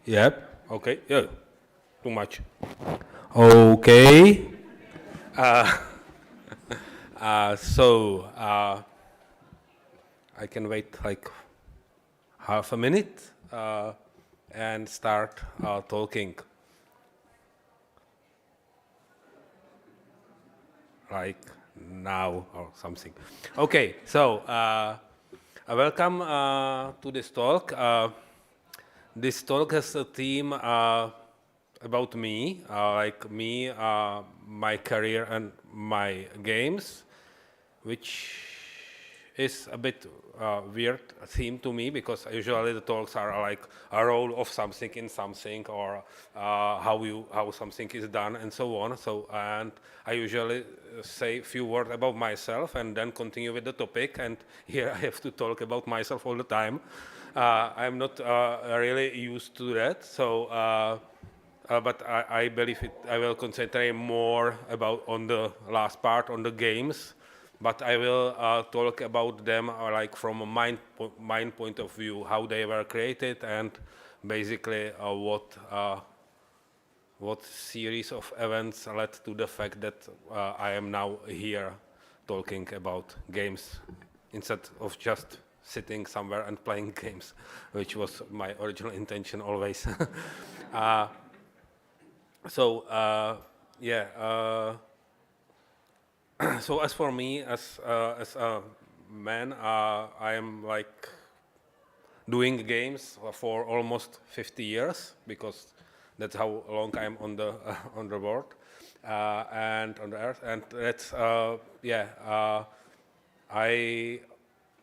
Yep. Okay. Yeah. Too much. Okay. Uh, so I can wait like half a minute and start talking like now or something. Okay. So welcome to this talk. This talk has a theme about me, my career and my games, which is a bit weird theme to me because usually the talks are like a role of something in something or how something is done and so on. So and I usually say a few words about myself and then continue with the topic. And here I have to talk about myself all the time. I'm not really used to that. But I believe I will concentrate more about on the last part on the games, but I will talk about them like from a mind point of view, how they were created, and basically what series of events led to the fact that I am now here talking about games instead of just sitting somewhere and playing games, which was my original intention always. uh, so yeah. So as for me, as a man, I am like doing games for almost 50 years because that's how long I'm on the on the world and on the earth, and that's yeah. I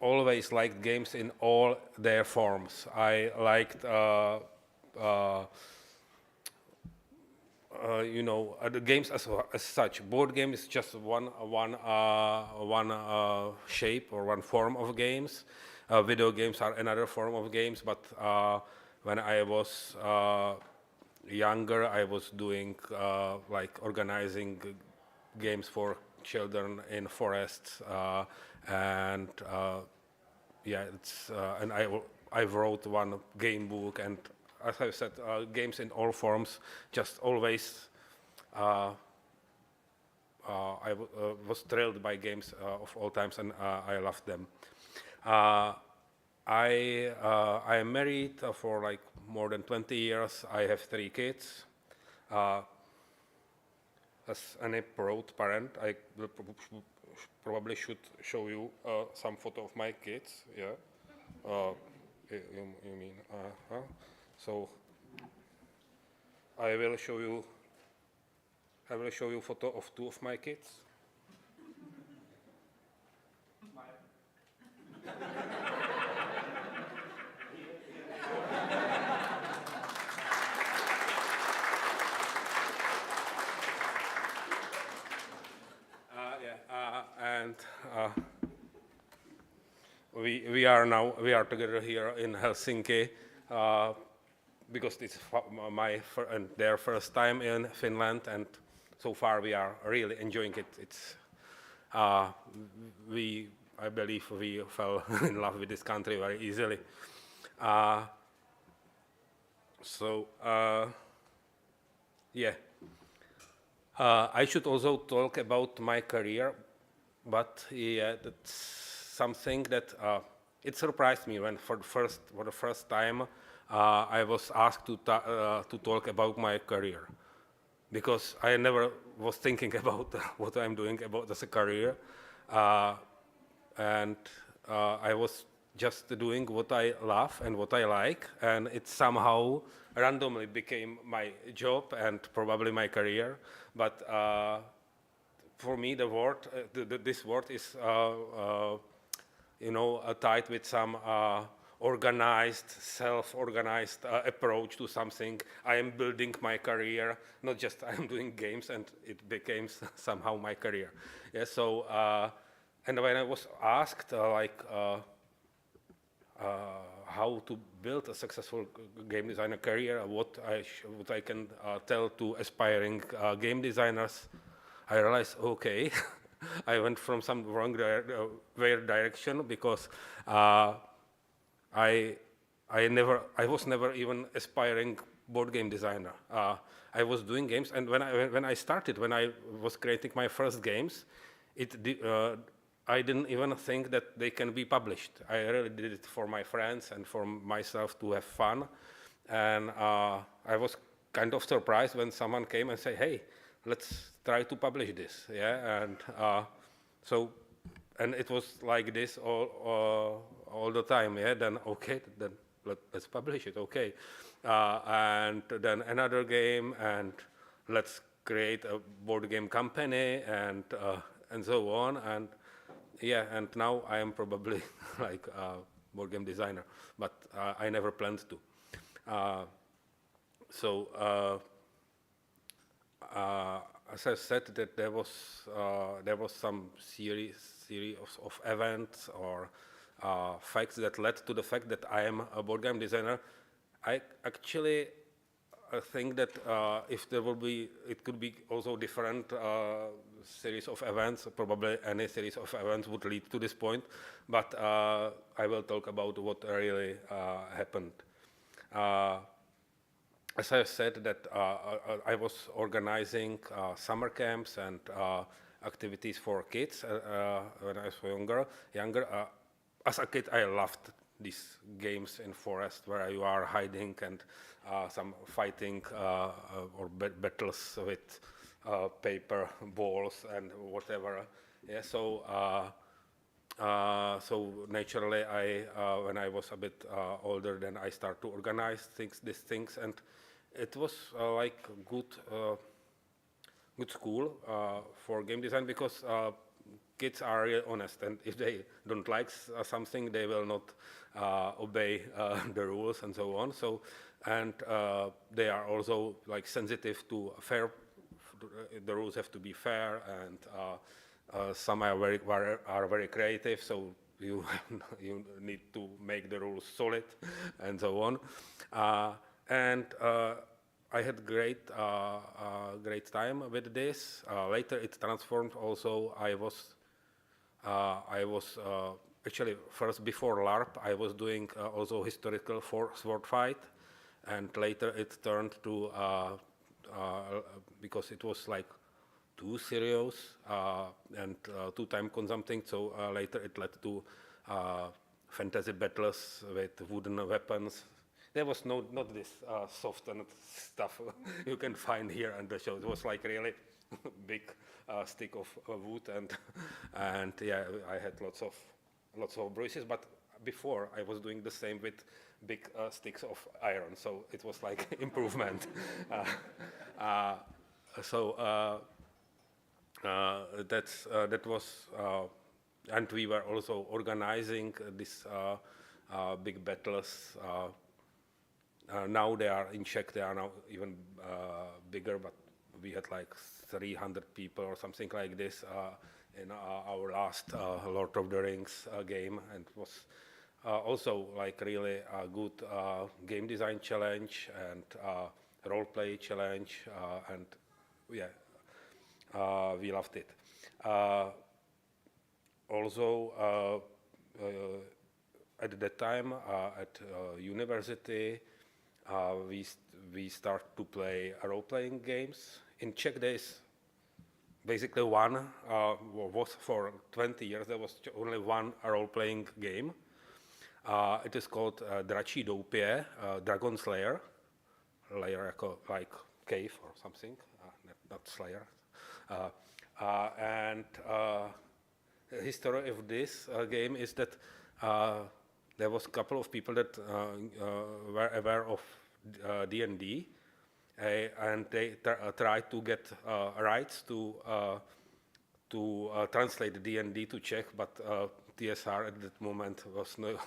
always liked games in all their forms. I liked. The games as such. Board game is just one shape or one form of games. Video games are another form of games. But when I was younger, I was doing like organizing games for children in forests, and yeah, it's and I wrote one game book, and as I said, games in all forms. Just always, was thrilled by games of all times, and I loved them. Uh, I am married for like more than 20 years. I have 3 kids. Uh, as any proud parent, I will probably should show you some photo of my kids. Yeah. You mean? Huh? So I will show you. I will show you photo of 2 of my kids. And we are together here in Helsinki because it's and their first time in Finland, and so far we are really enjoying it. It's I believe we fell in love with this country very easily. Yeah. I should also talk about my career, but yeah, that's something that it surprised me when for the first time I was asked to talk about my career, because I never was thinking about what I'm doing about as a career, and I was just doing what I love and what I like, and it somehow randomly became my job and probably my career. But for me, this word is tied with some organized, self-organized approach to something. I am building my career, not just I'm doing games, and it became somehow my career. Yeah. So and when I was asked how to build a successful game designer career, what I can tell to aspiring game designers, I realized, okay, I went from some wrong direction, because I I was never even aspiring board game designer. I was doing games, and when I started, when I was creating my first games, I didn't even think that they can be published. I really did it for my friends and for myself to have fun, and I was kind of surprised when someone came and said, "Hey, let's try to publish this." Yeah, and so and it was like this all the time. Yeah, then okay, then let's publish it. Okay, and then another game, and let's create a board game company, and so on. And yeah, and now I am probably like a board game designer, but I never planned to. Uh, so. As I said, that there was some series of events or facts that led to the fact that I am a board game designer. I actually think that if there will be, it could be also different series of events. Probably any series of events would lead to this point, but I will talk about what really happened. As I said, that I was organizing summer camps and activities for kids when I was younger. As a kid, I loved these games in forest where you are hiding and some fighting or battles with paper balls and whatever. Yeah, so naturally, when I was a bit older, then I started to organize these things, and it was like good school for game design because kids are really honest, and if they don't like something, they will not obey the rules and so on. So, and they are also like sensitive to fair. The rules have to be fair, and some are very creative. So you need to make the rules solid, and so on. And I had great time with this. Later, it transformed. Also, I was actually first before LARP. I was doing also historical sword fight, and later it turned to because it was like too serious and too time consuming. So later it led to fantasy battles with wooden weapons. There was not this soft and stuff you can find here on the show. It was like really big stick of wood, and yeah, I had lots of bruises. But before I was doing the same with big sticks of iron, so it was like improvement. So that was, and we were also organizing these big battles. Now they are in Czech. They are now even bigger, but we had like 300 people or something like this in our last Lord of the Rings game, and it was also like really a good game design challenge and role play challenge, and yeah, we loved it. Also, at that time at university, we start to play role-playing games. In Czech days, basically one was for 20 years. There was only one role-playing game. It is called Dračí doupě, Dragon Slayer, layer like cave or something, not Slayer. And the history of this game is that there was a couple of people that were aware of D&D, and they tried to get rights to translate D&D to Czech, but TSR at that moment was no,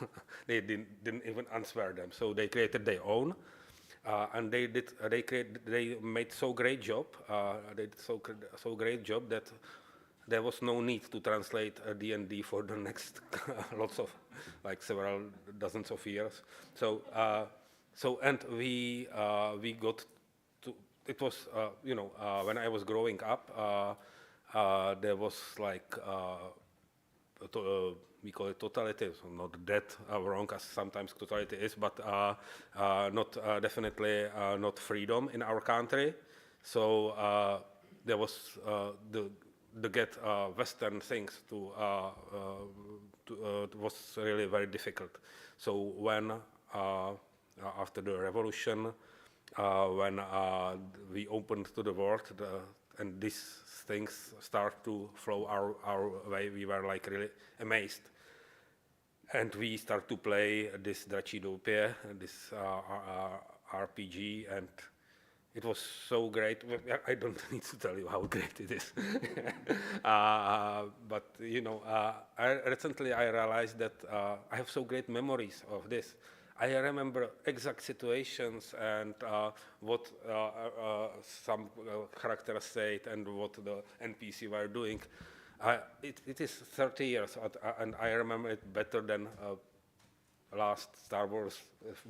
they didn't even answer them. So they created their own, and they made so great job. They did so great job that there was no need to translate D&D for the next lots of, like several dozens of years. So and we got to, it was when I was growing up, there was like we call it totality, so not that wrong as sometimes totality is, but not definitely not freedom in our country. So there was the get Western things was really very difficult. So when after the revolution, when we opened to the world, and these things start to flow our way, we were like really amazed. And we start to play this Dracidopie, this RPG, and it was so great. I don't need to tell you how great it is. But you know, recently I realized that I have so great memories of this. I remember exact situations and what some characters said and what the NPC were doing. It is 30 years, and I remember it better than last Star Wars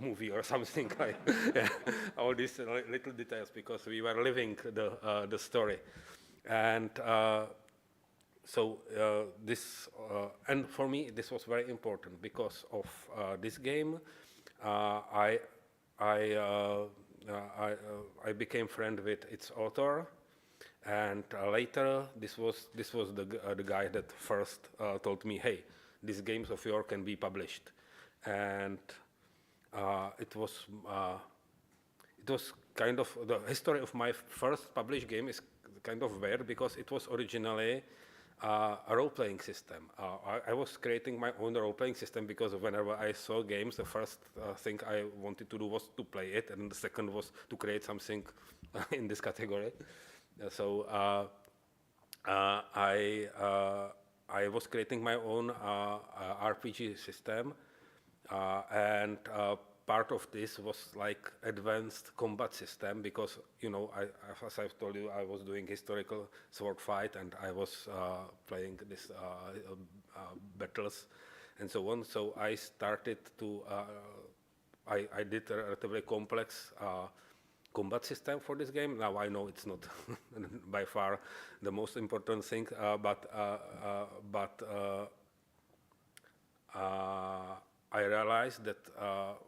movie or something like yeah, all these little details, because we were living the story. And so this, and for me, this was very important because of this game. I, I, uh, I became friend with its author, and later this was the guy that first told me, hey, these games of yours can be published, and it was kind of the history of my first published game is kind of weird because it was originally a role-playing system. I was creating my own role-playing system because whenever I saw games, the first thing I wanted to do was to play it, and the second was to create something in this category. So I was creating my own RPG system, and part of this was like advanced combat system because, you know, as I've told you, I was doing historical sword fight and I was playing this battles and so on. So I started to, I did a relatively complex combat system for this game. Now I know it's not by far the most important thing, but I realized that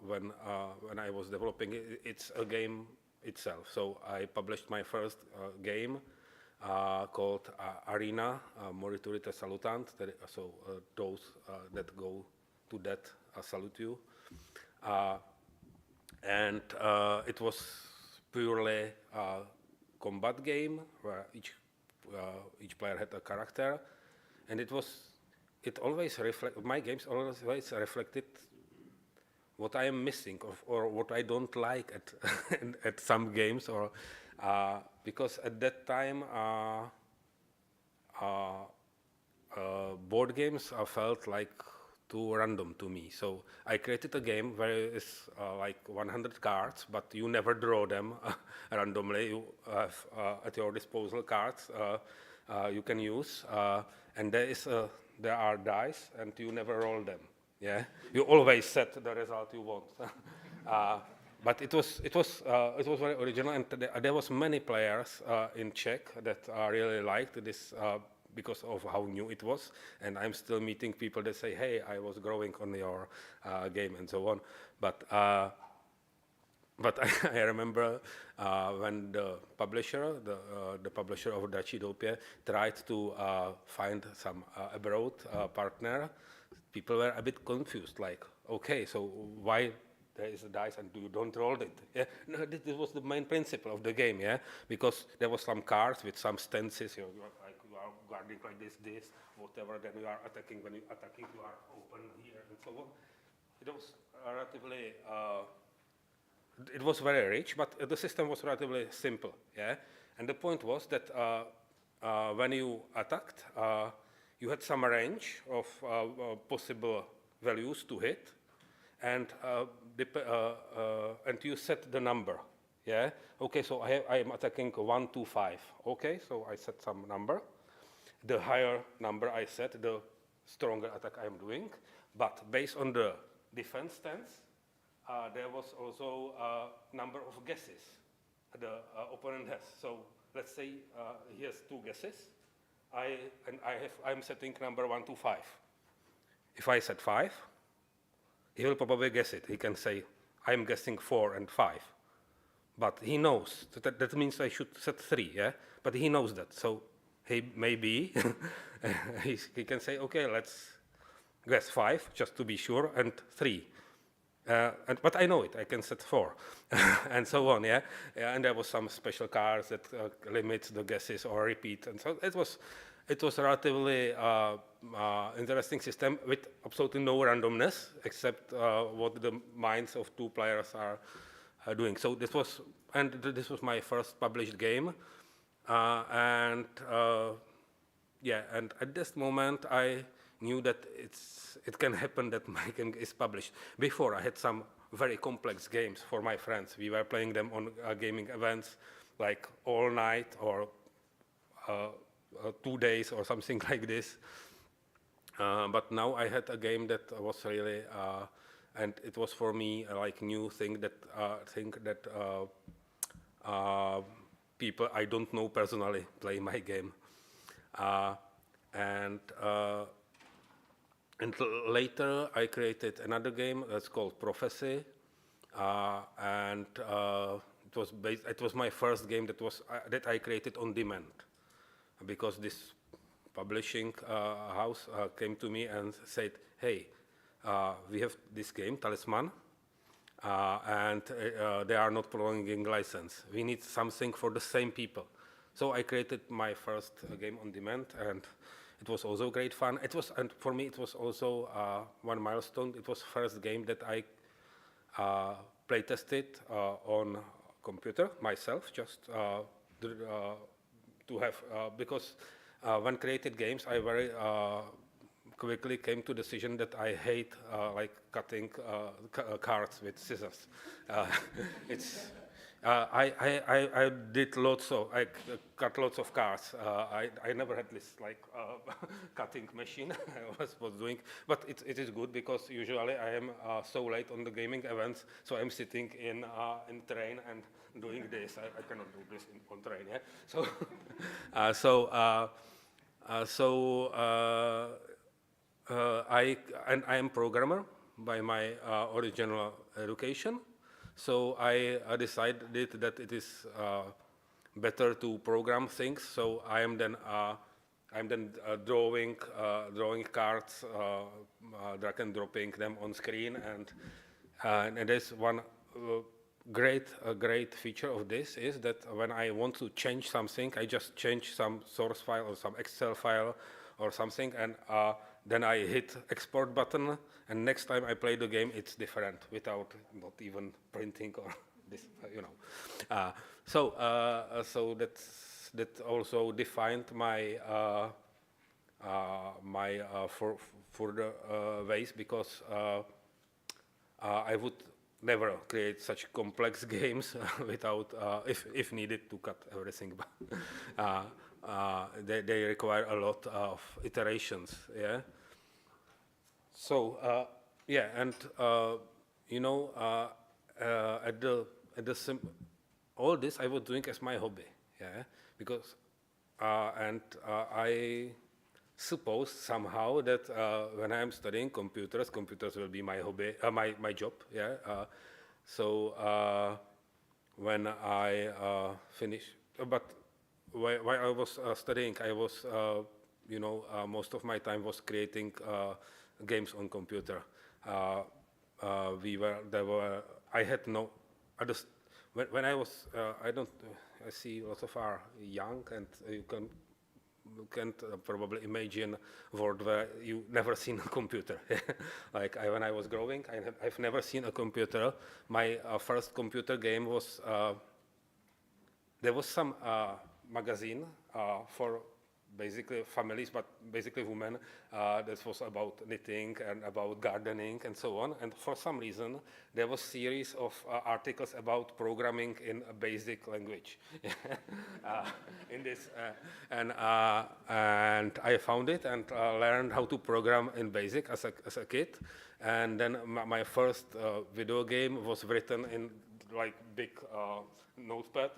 when I was developing it, it's a game itself. So I published my first game called Arena Moriturite Salutant. So those that go to that salute you. And it was purely a combat game where each player had a character, and it always my games always reflected what I am missing or what I don't like at at some games, or because at that time board games felt like too random to me. So I created a game where it's like 100 cards, but you never draw them randomly. You have at your disposal cards you can use, and there are dice, and you never roll them. Yeah, you always set the result you want. But it was very original, and there was many players in Czech that really liked this because of how new it was. And I'm still meeting people that say, "Hey, I was growing on your game," and so on. But I remember when the publisher of Dracidopie tried to find some abroad partner. People were a bit confused, like, okay, so why there is a dice and you don't roll it? Yeah? No, this was the main principle of the game, yeah, because there was some cards with some stances. You are guarding like this, whatever. Then you are attacking. When you attacking, you are open here and so on. It was relatively. It was very rich, but the system was relatively simple, yeah. And the point was that when you attacked, you had some range of possible values to hit, and you set the number, yeah. Okay, so I am attacking 1, 2, 5. Okay, so I set some number. The higher number I set, the stronger attack I am doing. But based on the defense stance, there was also a number of guesses the opponent has. So let's say he has 2 guesses. I'm setting number 1 to 5. if I said 5, he will probably guess it. He can say, I'm guessing 4 and 5. But he knows. That means I should set 3, yeah? But he knows that. So he maybe, he can say, okay, let's guess 5, just to be sure, and 3. But I know it, I can set 4, and so on, yeah? And there was some special cards that limit the guesses or repeat, and so it was a relatively interesting system with absolutely no randomness, except what the minds of 2 players are doing. So this was my first published game, and at this moment I knew that it can happen that my game is published. Before, I had some very complex games for my friends. We were playing them on gaming events, like all night or 2 days or something like this. But now I had a game that was really, and it was for me like new thing that people I don't know personally play my game, and later I created another game that's called Prophecy, and it was my first game that I created on demand, because this publishing house came to me and said, hey, we have this game, Talisman, and they are not prolonging license. We need something for the same people. So I created my first game on demand, and it was also great fun. And for me, it was also one milestone. It was first game that I play tested on computer myself, just to have, because when created games, I very quickly came to decision that I hate like cutting cards with scissors. I did I cut lots of cards. I never had this like cutting machine I was doing, but it is good because usually I am so late on the gaming events, so I'm sitting in train and doing this. I cannot do this on train, yeah. I am programmer by my original education. So I decided that it is better to program things. So I am then drawing cards, drag and dropping them on screen, and there's one great feature of this is that when I want to change something, I just change some source file or some Excel file or something, and then I hit export button, and next time I play the game, it's different without not even printing or this, you know. So that also defined my for the ways, because I would never create such complex games without, if needed, to cut everything. They require a lot of iterations, yeah. So and you know, all this I was doing as my hobby, yeah, because I suppose somehow that when I'm studying computers will be my hobby, my job, yeah. So when I finish, but while I was studying, I was, most of my time was creating games on computer. I had no, when I was, I see lots of are young, and you can't probably imagine a world where you never seen a computer. Like when I was growing, I've never seen a computer. My first computer game was, there was some magazine for basically families, but basically women, that was about knitting and about gardening and so on. And for some reason, there was series of articles about programming in a basic language. In this, and I found it and learned how to program in BASIC as a kid. And then my first video game was written in like big notepad,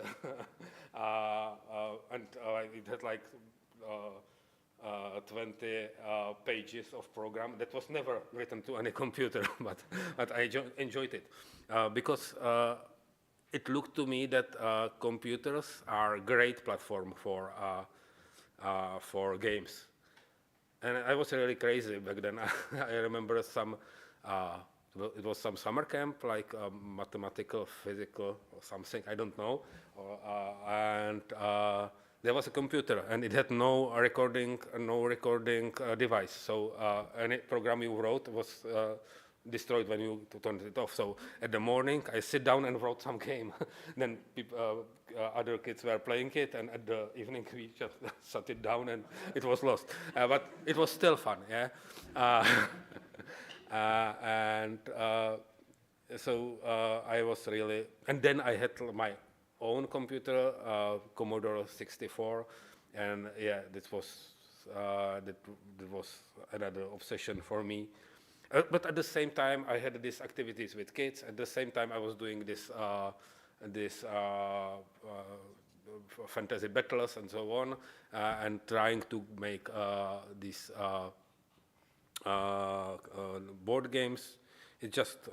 and it had like 20 pages of program that was never written to any computer, but I enjoyed it because it looked to me that computers are a great platform for games. And I was really crazy back then. I remember it was some summer camp, like mathematical, physical, or something, I don't know. And there was a computer, and it had no recording device. So any program you wrote was destroyed when you turned it off. So at the morning, I sit down and wrote some game. Then other kids were playing it, and at the evening we just shut it down, and it was lost. But it was still fun, yeah. And so I was really, and then I had my own computer, Commodore 64, and yeah, that was another obsession for me. But at the same time, I had these activities with kids. At the same time, I was doing this fantasy battles and so on, and trying to make these board games. It just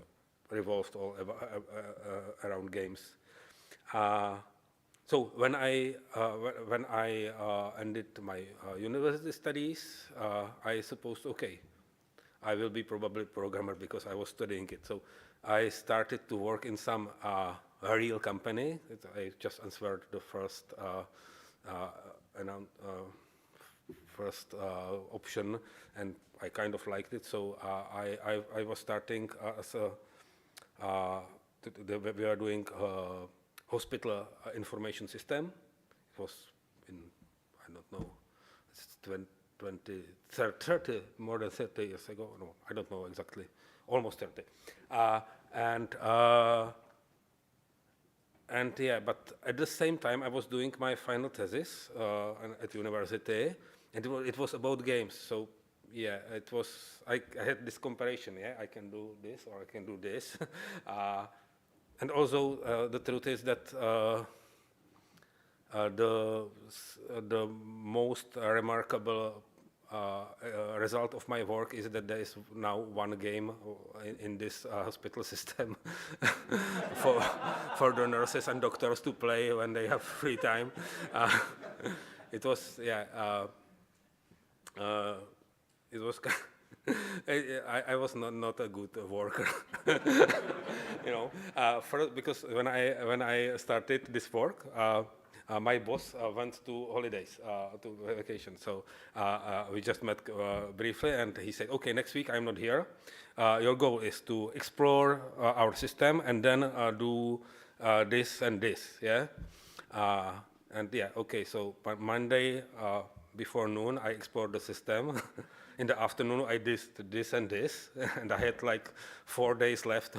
revolved all around games. So when I ended my university studies, I supposed, okay, I will be probably programmer because I was studying it. So I started to work in some real company. I just answered the first option, and I kind of liked it. So I was starting as we are doing hospital information system. It was in, I don't know, it's 30, more than 30 years ago. No, I don't know exactly, almost 30. And yeah, but at the same time, I was doing my final thesis at university, and it was about games. So yeah, it was, I had this comparison, yeah, I can do this or I can do this. And also, the truth is that the most remarkable result of my work is that there is now one game in this hospital system for the nurses and doctors to play when they have free time. It was, yeah, it was. I was not a good worker, you know. First, because when I started this work, my boss went to holidays, to vacation. So we just met briefly, and he said, "Okay, next week I'm not here. Your goal is to explore our system and then do this and this." Yeah, and yeah, okay. So Monday before noon, I explored the system. In the afternoon, I did this and this, and I had like 4 days left.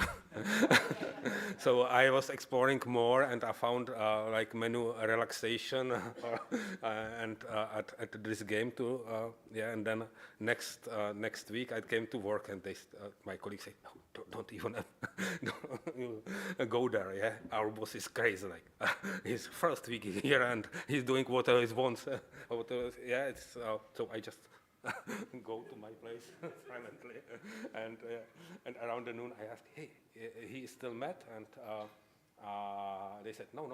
So I was exploring more, and I found like menu relaxation and at this game too. Yeah, and then next week I came to work, and my colleagues said, "No, don't even go there. Yeah, our boss is crazy. Like his first week here, and he's doing whatever he wants. Yeah, it's so I just." Go to my place silently, and around the noon I asked, "Hey, he is still mad?" And they said, "No.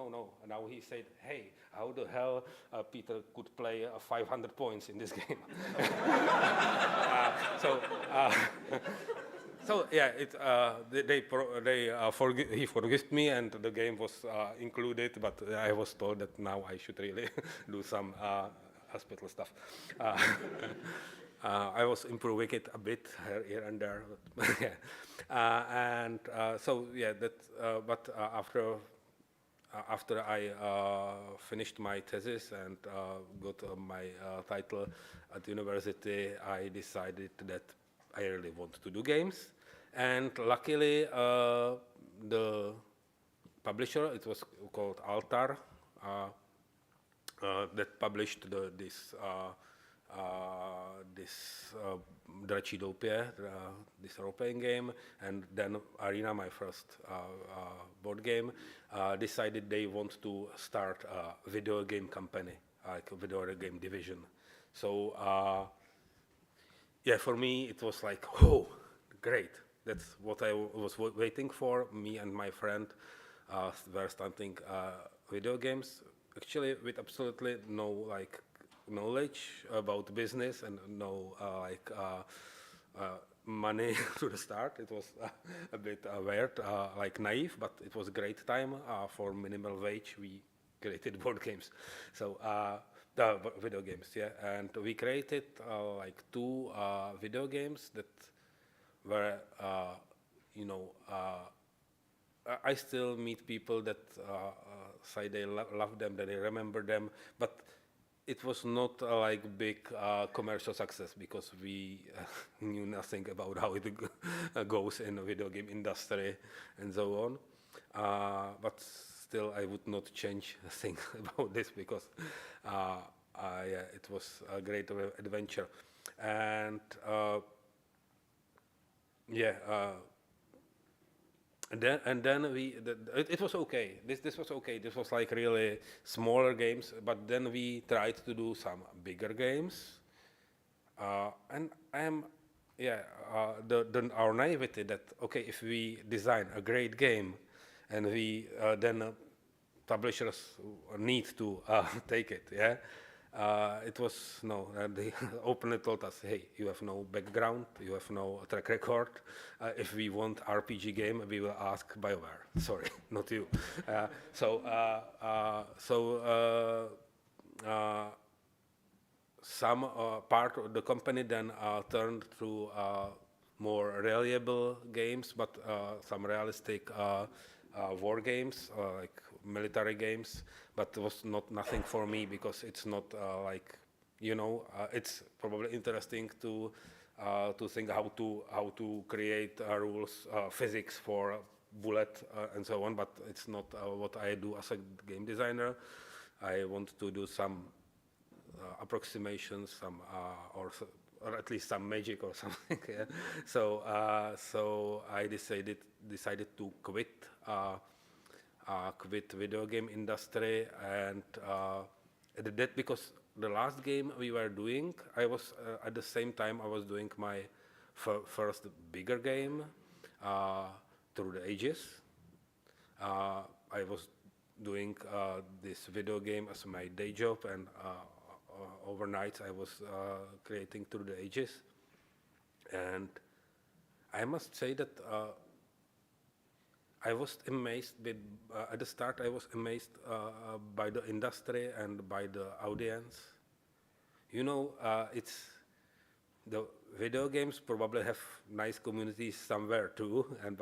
And now he said, 'Hey, how the hell Peter could play 500 points in this game?'" So yeah, he forgave me, and the game was included. But I was told that now I should really do some hospital stuff. I was improving it a bit here and there, but yeah. So yeah, but after I finished my thesis and got my title at university, I decided that I really want to do games, and luckily the publisher, it was called Altar. That published this Dračí doupě, this role-playing game, and then Arena, my first board game, decided they want to start a video game company, like a video game division. So yeah, for me it was like, oh, great. That's what I was waiting for. Me and my friend were starting video games, actually with absolutely no like knowledge about business and no money to the start. It was a bit weird, like naive, but it was a great time for minimal wage. We created board games, so the video games, yeah, and we created like two video games that were, you know, I still meet people that say they love them, that they remember them, but it was not like big commercial success because we knew nothing about how it goes in the video game industry and so on. But still, I would not change a thing about this because it was a great adventure. And yeah, and then it was okay. This was okay. This was like really smaller games, but then we tried to do some bigger games. And I am, yeah, our naivety that okay, if we design a great game, and we then publishers need to take it, yeah. It was no. They openly told us, "Hey, you have no background, you have no track record. If we want RPG game, we will ask BioWare. Sorry, not you." Some part of the company then turned to more reliable games, but some realistic war games, like military games. But it was not nothing for me because it's not like, it's probably interesting to think how to create rules, physics for bullet and so on. But it's not what I do as a game designer. I want to do some approximations, or at least some magic or something. Yeah. So I decided to quit video game industry, and I did that because the last game we were doing, I was at the same time I was doing my first bigger game, Through the Ages. I was doing this video game as my day job, and overnight I was creating Through the Ages. And I must say that I was amazed at the start. I was amazed by the industry and by the audience. It's the video games probably have nice communities somewhere too, and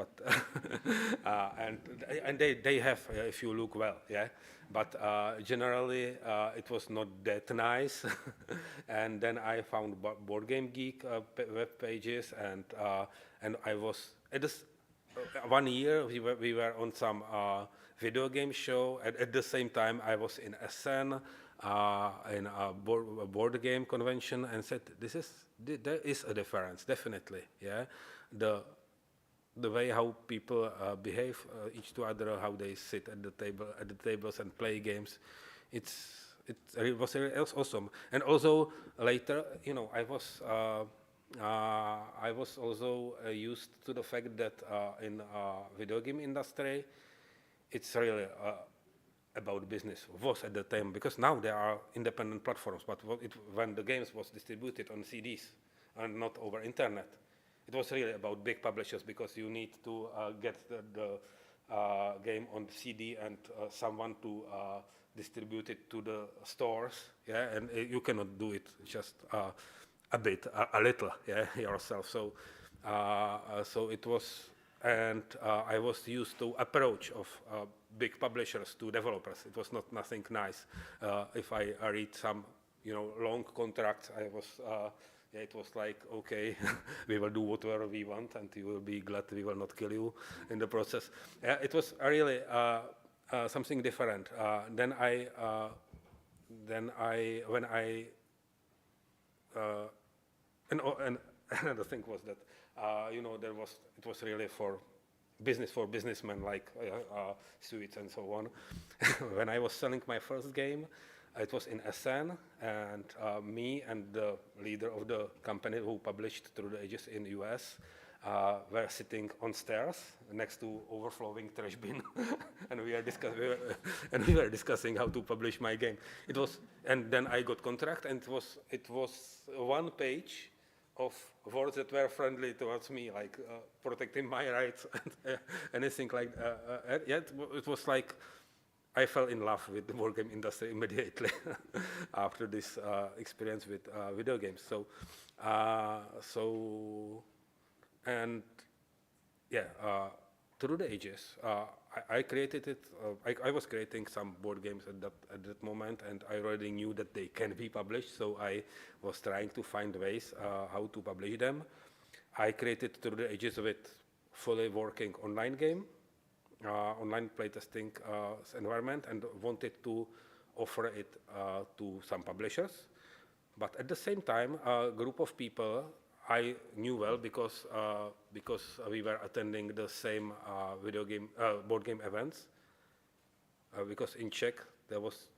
they have if you look well, yeah. But generally it was not that nice. And then I found Board Game Geek web pages, and I was at this. 1 year we were on some video game show. At the same time, I was in Essen in a board game convention, and said, there is a difference, definitely. Yeah, the way how people behave each to other, how they sit at the tables and play games, it was really awesome. And also later, I was also used to the fact that in video game industry, it's really about business. Was at the time, because now there are independent platforms, but when the games was distributed on CDs and not over internet, it was really about big publishers, because you need to get the game on CD and someone to distribute it to the stores, yeah, and you cannot do it just a little, yeah, yourself. So it was, and I was used to approach of big publishers to developers. It was not nothing nice. If I read some, long contracts, it was like, okay, we will do whatever we want, and you will be glad we will not kill you in the process. It was really something different. And another thing was that it was really for businessmen, like suites and so on. When I was selling my first game, It was in Essen, and me and the leader of the company who published Through the Ages in US were sitting on stairs next to overflowing trash bin, and we were discussing how to publish my game. It was, and then I got contract, and it was one page of words that were friendly towards me, like protecting my rights and anything like. Yeah, it was like I fell in love with the board game industry immediately after this experience with video games. And yeah, through the ages, I created it. I was creating some board games at that moment, and I already knew that they can be published. So I was trying to find ways how to publish them. I created Through the Ages with fully working online game, online playtesting environment, and wanted to offer it to some publishers. But at the same time, a group of people I knew well because we were attending the same board game events. Because in Czech there was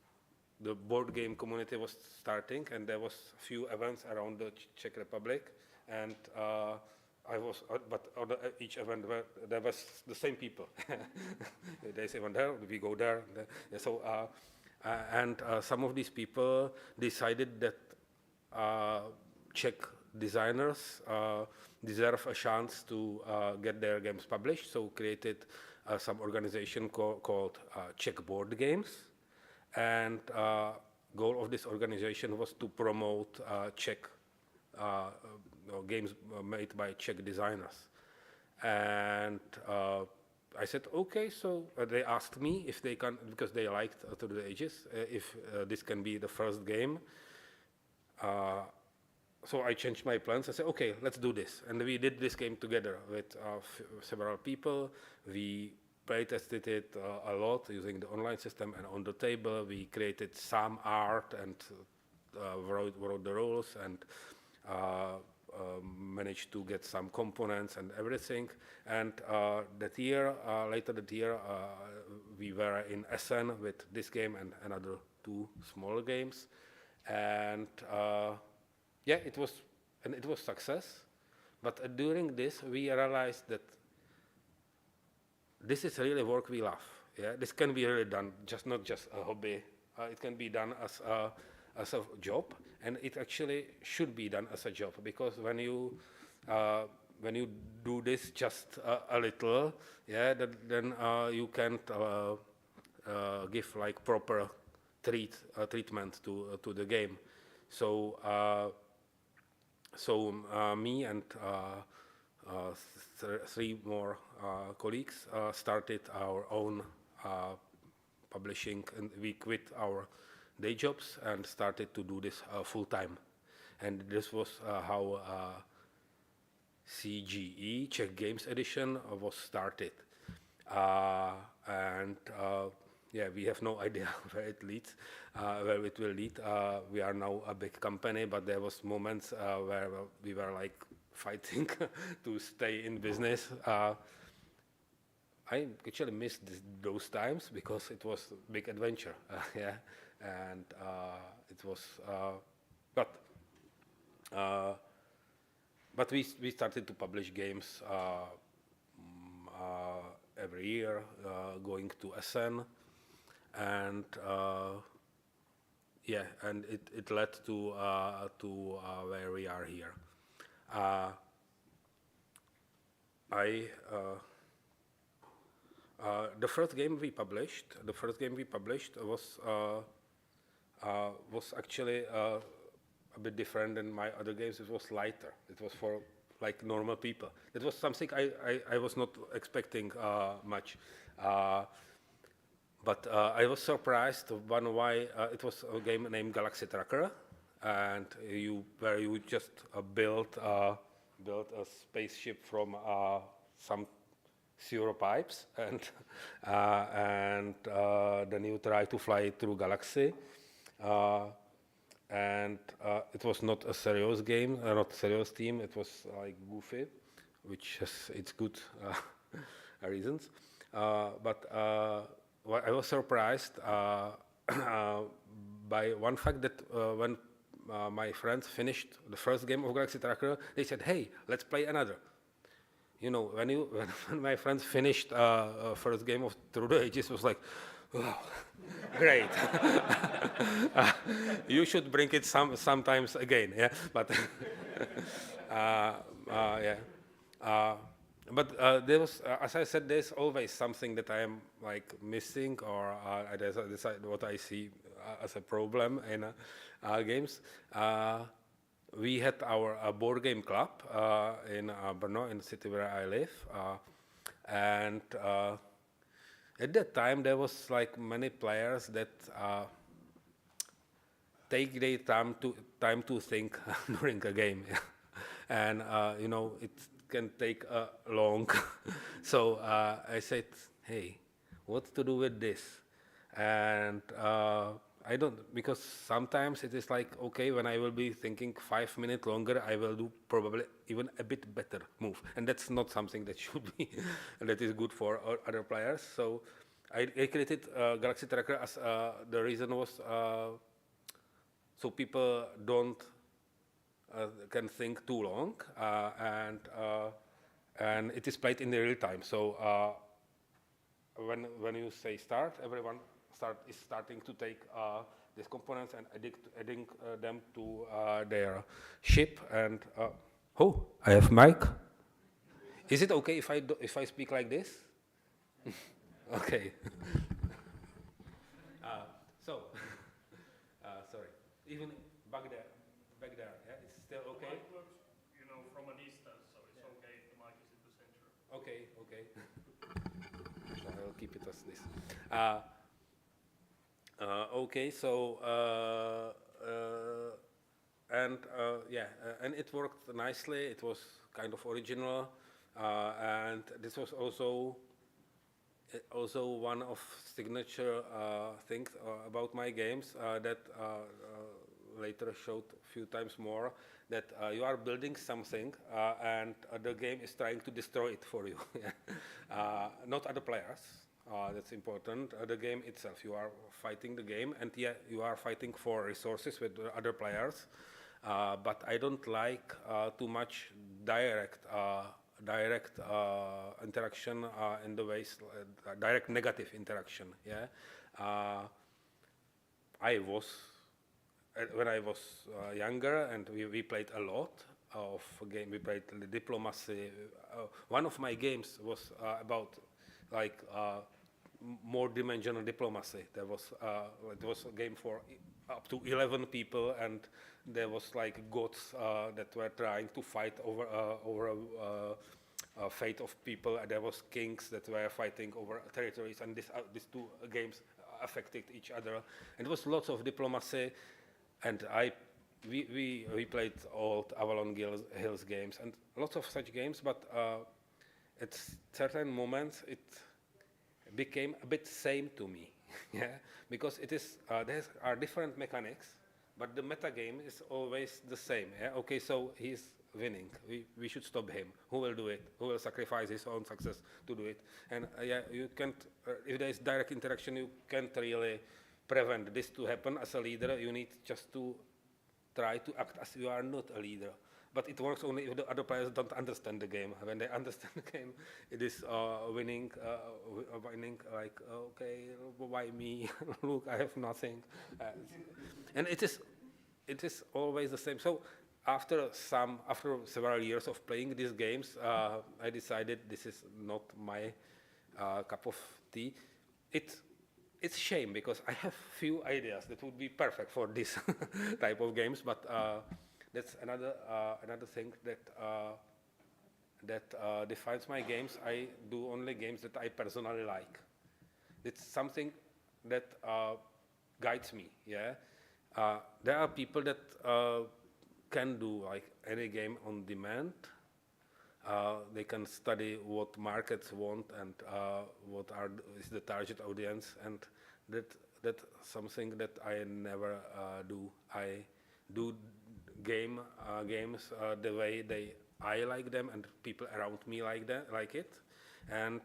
the board game community was starting, and there was few events around the Czech Republic, and but on each event there was the same people. There's event there, we go there. So some of these people decided that Czech designers deserve a chance to get their games published, so created some organization called Czech Board Games, and goal of this organization was to promote Czech games made by Czech designers. And I said, okay, so they asked me if they can, because they liked Through the Ages, if this can be the first game. So I changed my plans. I said, okay, let's do this. And we did this game together with several people. We play-tested it a lot using the online system and on the table. We created some art and wrote the rules and managed to get some components and everything. And later that year, we were in Essen with this game and another two small games. And yeah, it was success. But during this, we realized that this is really work we love. Yeah, this can be really done, not just a hobby. It can be done as a job, and it actually should be done as a job, because when you do this just a little, yeah, then you can't give like proper treatment to the game. So me and three more colleagues started our own publishing, and we quit our day jobs and started to do this full time. And this was how CGE, Czech Games Edition, was started. Yeah, we have no idea where it leads, where it will lead. We are now a big company, but there was moments where we were like fighting to stay in business. I actually missed those times because it was a big adventure. Yeah, and it was, but we started to publish games every year, going to Essen. And yeah, and it led to where we are here. The first game we published was actually a bit different than my other games. It was lighter. It was for like normal people. It was something I was not expecting much. But I was surprised why it was a game named Galaxy Tracker, and where you just built a spaceship from some sewer pipes, and then you try to fly through galaxy. And it was not a serious game, not a serious team. It was like goofy, which has its good reasons. But I was surprised by one fact that when my friends finished the first game of Galaxy Tracker, they said, "Hey, let's play another." You know, when my friends finished first game of Through the Ages, it was like, wow, great. You should bring it sometimes again, yeah. But yeah. Uh, but there was, as I said, there's always something that I am like missing, or there's what I see as a problem in games. We had our board game club in Brno, in the city where I live, and at that time there was like many players that take their time to think during a game, and you know it can take long. So I said, "Hey, what to do with this?" And I don't, because sometimes it is like, okay, when I will be thinking 5 minutes longer, I will do probably even a bit better move, and that's not something that should be that is good for other players. So I created Galaxy Tracker as the reason was so people don't can think too long, and it is played in the real time. So when you say start, everyone is starting to take these components and adding them to their ship. And oh, I have mic. Is it okay if I speak like this? Okay. So sorry. Even back there, yeah, it's still okay. The mic works, you know, from a distance, so it's okay if the mic is in the center. Okay, okay. So I'll keep it as this. Okay, so and it worked nicely. It was kind of original, and this was also one of signature things about my games that later showed a few times more, that you are building something and the game is trying to destroy it for you. Not other players, that's important. The game itself, you are fighting the game, and yeah, you are fighting for resources with other players, but I don't like too much direct interaction in the ways, direct negative interaction. Yeah, I was when I was younger, and we played a lot of game. We played the diplomacy. One of my games was about like more dimensional diplomacy. It was a game for up to 11 people, and there was like gods that were trying to fight over fate of people. And there was kings that were fighting over territories, and these two games affected each other. And it was lots of diplomacy, and we played old Avalon Hills games and lots of such games, but at certain moments it became a bit same to me. Yeah, because it is there are different mechanics, but the meta game is always the same. Yeah, okay, so he's winning. We should stop him. Who will do it? Who will sacrifice his own success to do it? And yeah, you can't. If there is direct interaction, you can't really prevent this to happen. As a leader, you need just to try to act as you are not a leader. But it works only if the other players don't understand the game. When they understand the game, it is winning like, okay, why me? Look, I have nothing. And it is always the same. So after several years of playing these games, I decided this is not my cup of tea. It's a shame because I have few ideas that would be perfect for this type of games, but that's another thing that defines my games. I do only games that I personally like. It's something that guides me. Yeah, there are people that can do like any game on demand. They can study what markets want and what is the target audience, and that's something that I never do. I do games the way I like them and people around me like it, and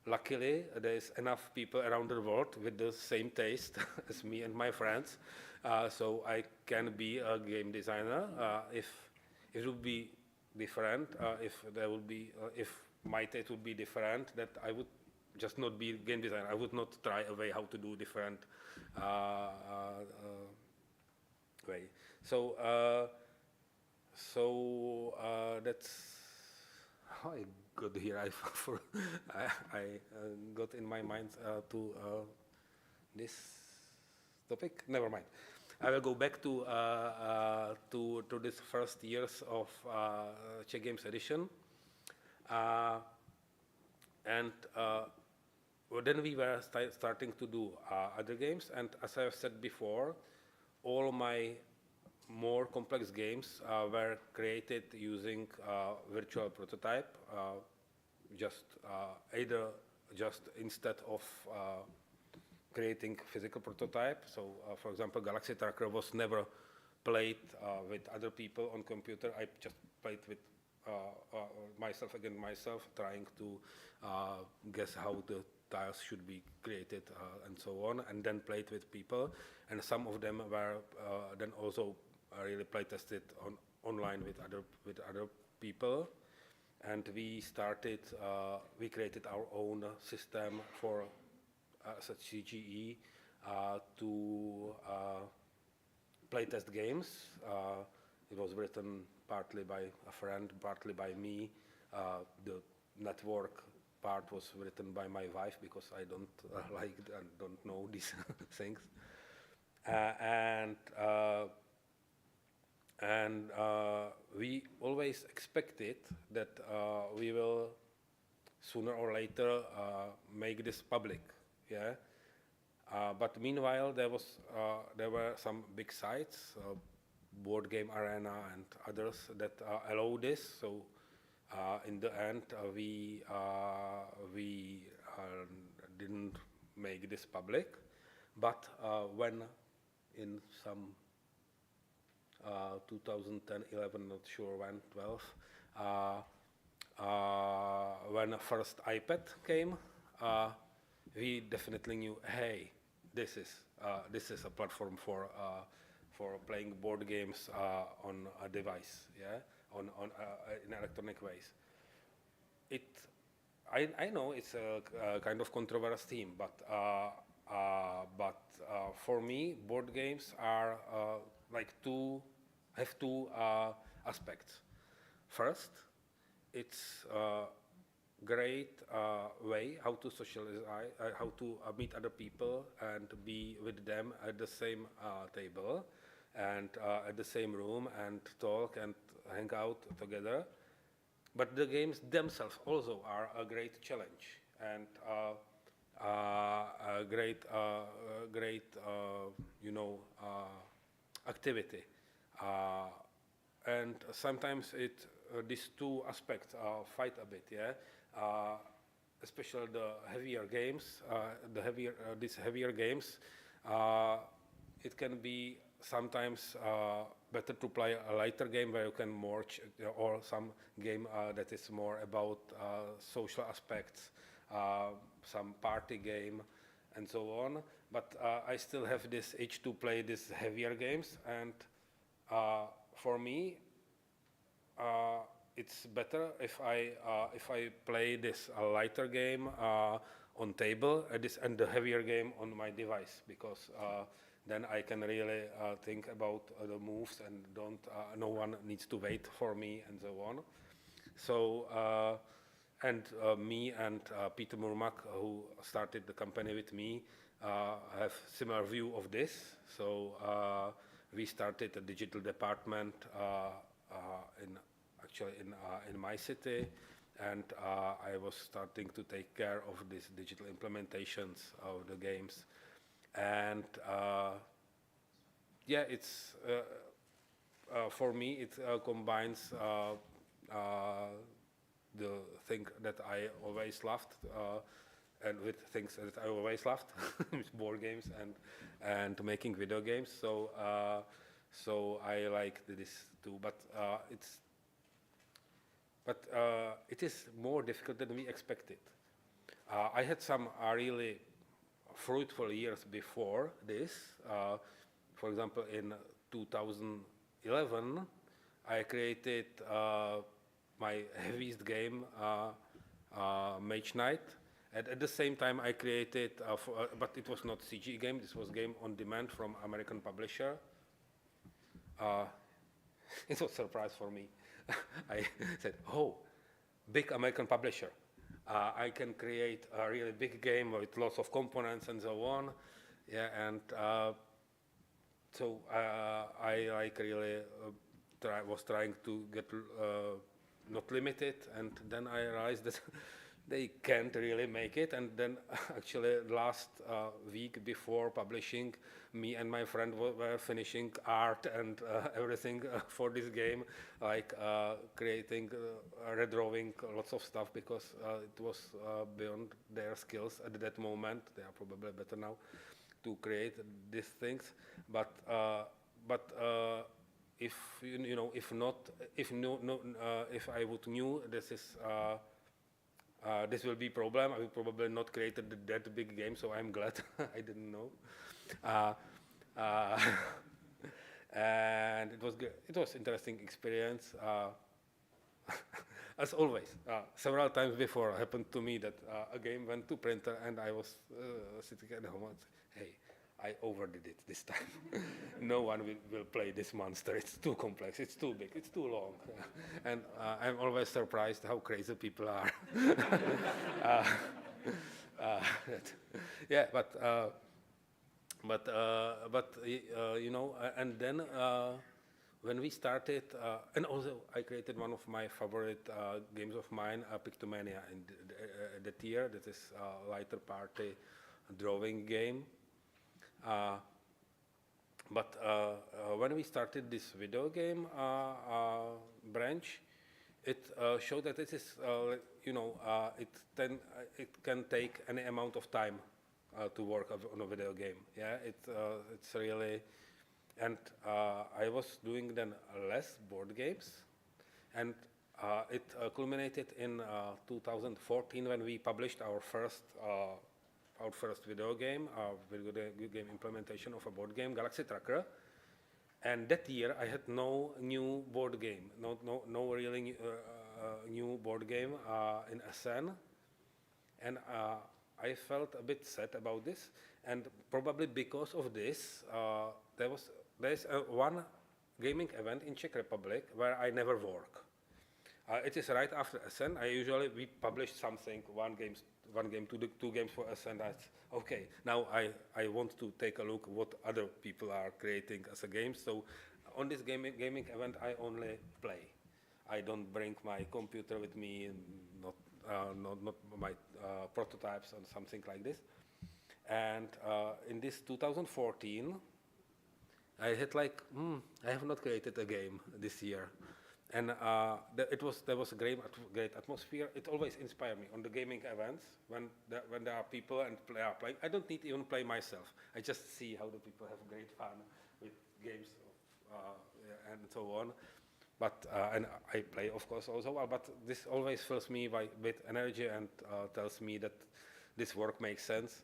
luckily, there is enough people around the world with the same taste as me and my friends, so I can be a game designer. If it would be different, if my taste would be different, that I would just not be game designer. I would not try a way how to do different way. So that's how I got here. I got in my mind to this topic. Never mind. I will go back to this first years of Czech Games edition, and then we were starting to do other games. And as I have said before, all my more complex games were created using virtual prototype, either just instead of creating physical prototype. So, for example, Galaxy Tracker was never played with other people on computer. I just played with myself against myself, trying to guess how the tiles should be created and so on, and then played with people. And some of them were then also really play tested online with other people. And we created our own system for such CGE to playtest games. It was written partly by a friend, partly by me. The network part was written by my wife because I don't like and don't know these things. And we always expected that we will sooner or later make this public, yeah. But meanwhile, there were some big sites, Board Game Arena and others that allow this. So in the end, we didn't make this public. But when in some 2010, 11, not sure when, 12, when first iPad came, we definitely knew, hey, this is a platform for playing board games on a device, yeah, in electronic ways. I know it's a kind of controversial theme, but for me, board games are have two aspects. First, it's a great way how to socialize, how to meet other people and be with them at the same table and at the same room and talk and hang out together. But the games themselves also are a great challenge and a great activity. And sometimes these two aspects fight a bit, yeah. Especially the heavier games, these heavier games, it can be sometimes better to play a lighter game where you can or some game that is more about social aspects, some party game, and so on. But I still have this itch to play these heavier games, and for me, it's better if I play this lighter game on table and the heavier game on my device, because then I can really think about the moves and no one needs to wait for me and so on. So me and Peter Murmak, who started the company with me, have similar view of this. So we started a digital department in my city, and I was starting to take care of these digital implementations of the games. And yeah, it's for me it combines the thing that I always loved and with things that I always loved, with board games and making video games. So I like this too, but it is more difficult than we expected. I had some really fruitful years before this. For example, in 2011, I created my heaviest game, Mage Knight. And at the same time, I created, but it was not CG game. This was game on demand from American publisher. It was a surprise for me. I said, "Oh, big American publisher. I can create a really big game with lots of components and so on." Yeah, and so I like really was trying to get not limited, and then I realized that they can't really make it. And then actually last week before publishing, me and my friend were finishing art and everything for this game, like creating, redrawing lots of stuff, because it was beyond their skills at that moment. They are probably better now to create these things, but if you know, if not, if if I would knew this is this will be problem, I will probably not created that big game. So I'm glad I didn't know, and it was interesting experience. As always, several times before happened to me that a game went to printer and I was sitting at home and said, "Hey, I overdid it this time. No one will play this monster. It's too complex. It's too big. It's too long." And I'm always surprised how crazy people are. Yeah, but you know, and then when we started, and also I created one of my favorite games of mine, Pictomania, in that year. That is a lighter party drawing game. But when we started this video game branch, it showed that it is, you know, it can take any amount of time to work on a video game. Yeah, it's really, and I was doing then less board games, and it culminated in 2014 when we published our first video game implementation of a board game, Galaxy Tracker. And that year I had no new board game, no really new board game in SN. And I felt a bit sad about this. And probably because of this, there's one gaming event in Czech Republic where I never work. It is right after SN. We publish something, one game, two games for SN. That's okay. Now I want to take a look what other people are creating as a game. So on this gaming event, I only play. I don't bring my computer with me, not my prototypes or something like this. And in this 2014, I had like, I have not created a game this year. And there was a great atmosphere. It always inspired me on the gaming events when there are people and they are playing. I don't need to even play myself. I just see how the people have great fun with games and so on. But and I play, of course, also well. But this always fills me with energy and tells me that this work makes sense.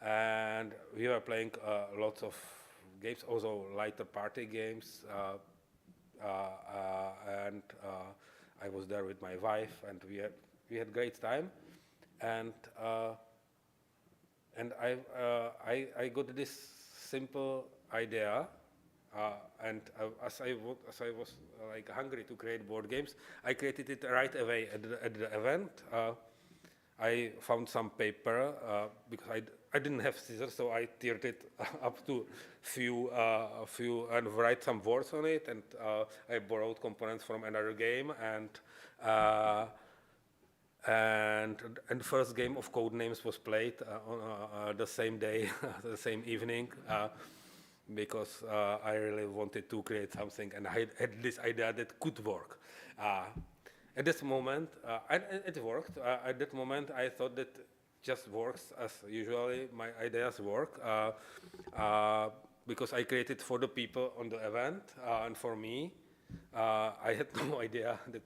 And we were playing lots of games, also lighter party games. And I was there with my wife, and we had great time, and I got this simple idea, and as I was like hungry to create board games, I created it right away at the event. I found some paper because I didn't have scissors, so I teared it up to few and write some words on it, and I borrowed components from another game, and first game of Codenames was played on the same day, the same evening, because I really wanted to create something, and I had this idea that could work. At this moment, it worked. At that moment, I thought that just works as usually my ideas work, because I created for the people on the event and for me. I had no idea that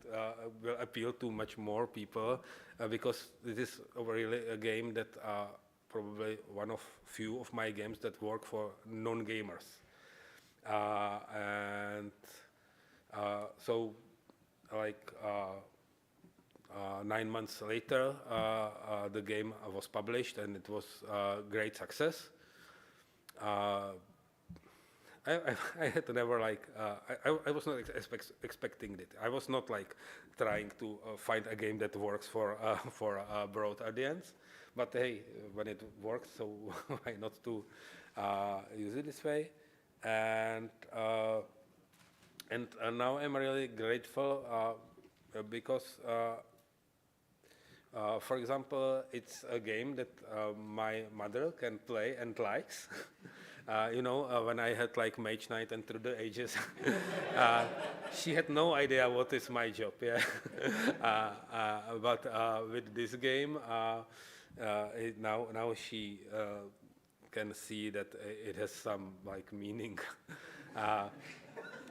will appeal to much more people because this is really a game that probably one of few of my games that work for non-gamers. And so, like 9 months later, the game was published and it was a great success. I had never like I was not expecting it. I was not like trying to find a game that works for for a broad audience. But hey, when it works, so why not to use it this way? And now I'm really grateful because. For example, it's a game that my mother can play and likes. When I had like Mage Knight and Through the Ages, she had no idea what is my job. Yeah, but with this game, now she can see that it has some like meaning. uh,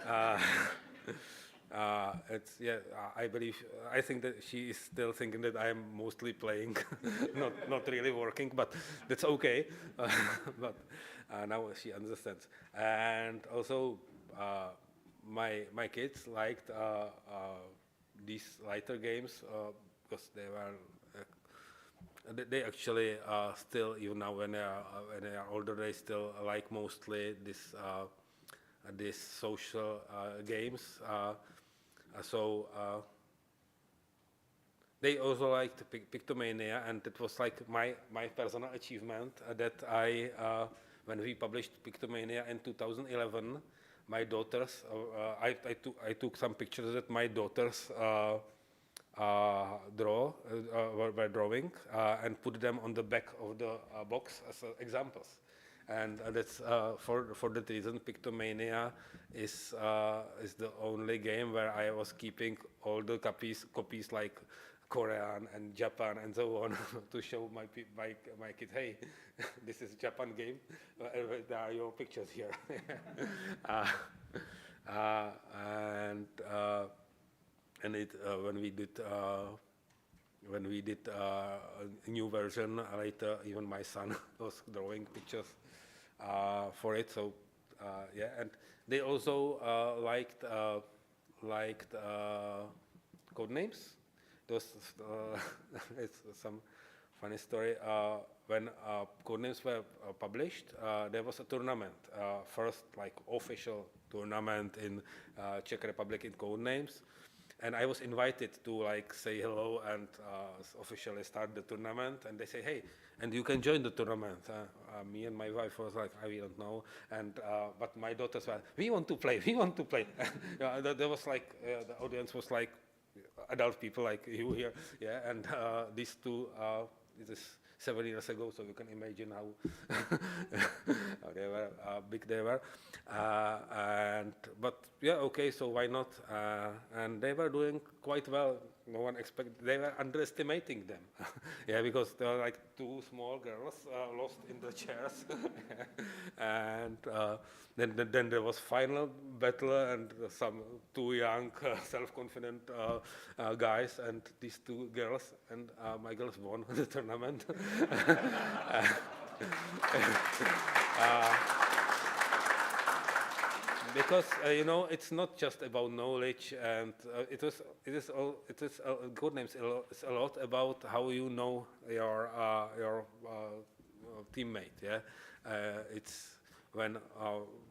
uh, I think that she is still thinking that I am mostly playing, not really working, but that's okay. But now she understands. And also, my kids liked these lighter games because they actually still, even now when they are older, they still like mostly these social games. So they also liked Pictomania, and it was like my personal achievement that when we published Pictomania in 2011, my daughters, I took some pictures that my daughters were drawing and put them on the back of the box as examples. And that's for that reason, Pictomania is the only game where I was keeping all the copies like Korean and Japan and so on to show my kids, hey, this is Japan game. There are your pictures here. And it when we did a new version later, even my son was drawing pictures for it. So yeah, and they also liked code names. Those it's some funny story. When codenames were published, there was a tournament, first like official tournament in Czech Republic in codenames, and I was invited to like say hello and officially start the tournament. And they say, hey, and you can join the tournament. Me and my wife was like, I don't know, and but my daughters were, we want to play, we want to play. There was like the audience was like adult people like you here, yeah, and these two, it is 7 years ago, so you can imagine how they were big they were, but yeah, okay, so why not? And they were doing quite well. No one expected. They were underestimating them, yeah, because there were like two small girls lost in the chairs, and then there was final battle and some two young, self-confident guys and these two girls, and my girls won the tournament. Because it's not just about knowledge, and code names. It's a lot about how you know your teammate. Yeah, it's when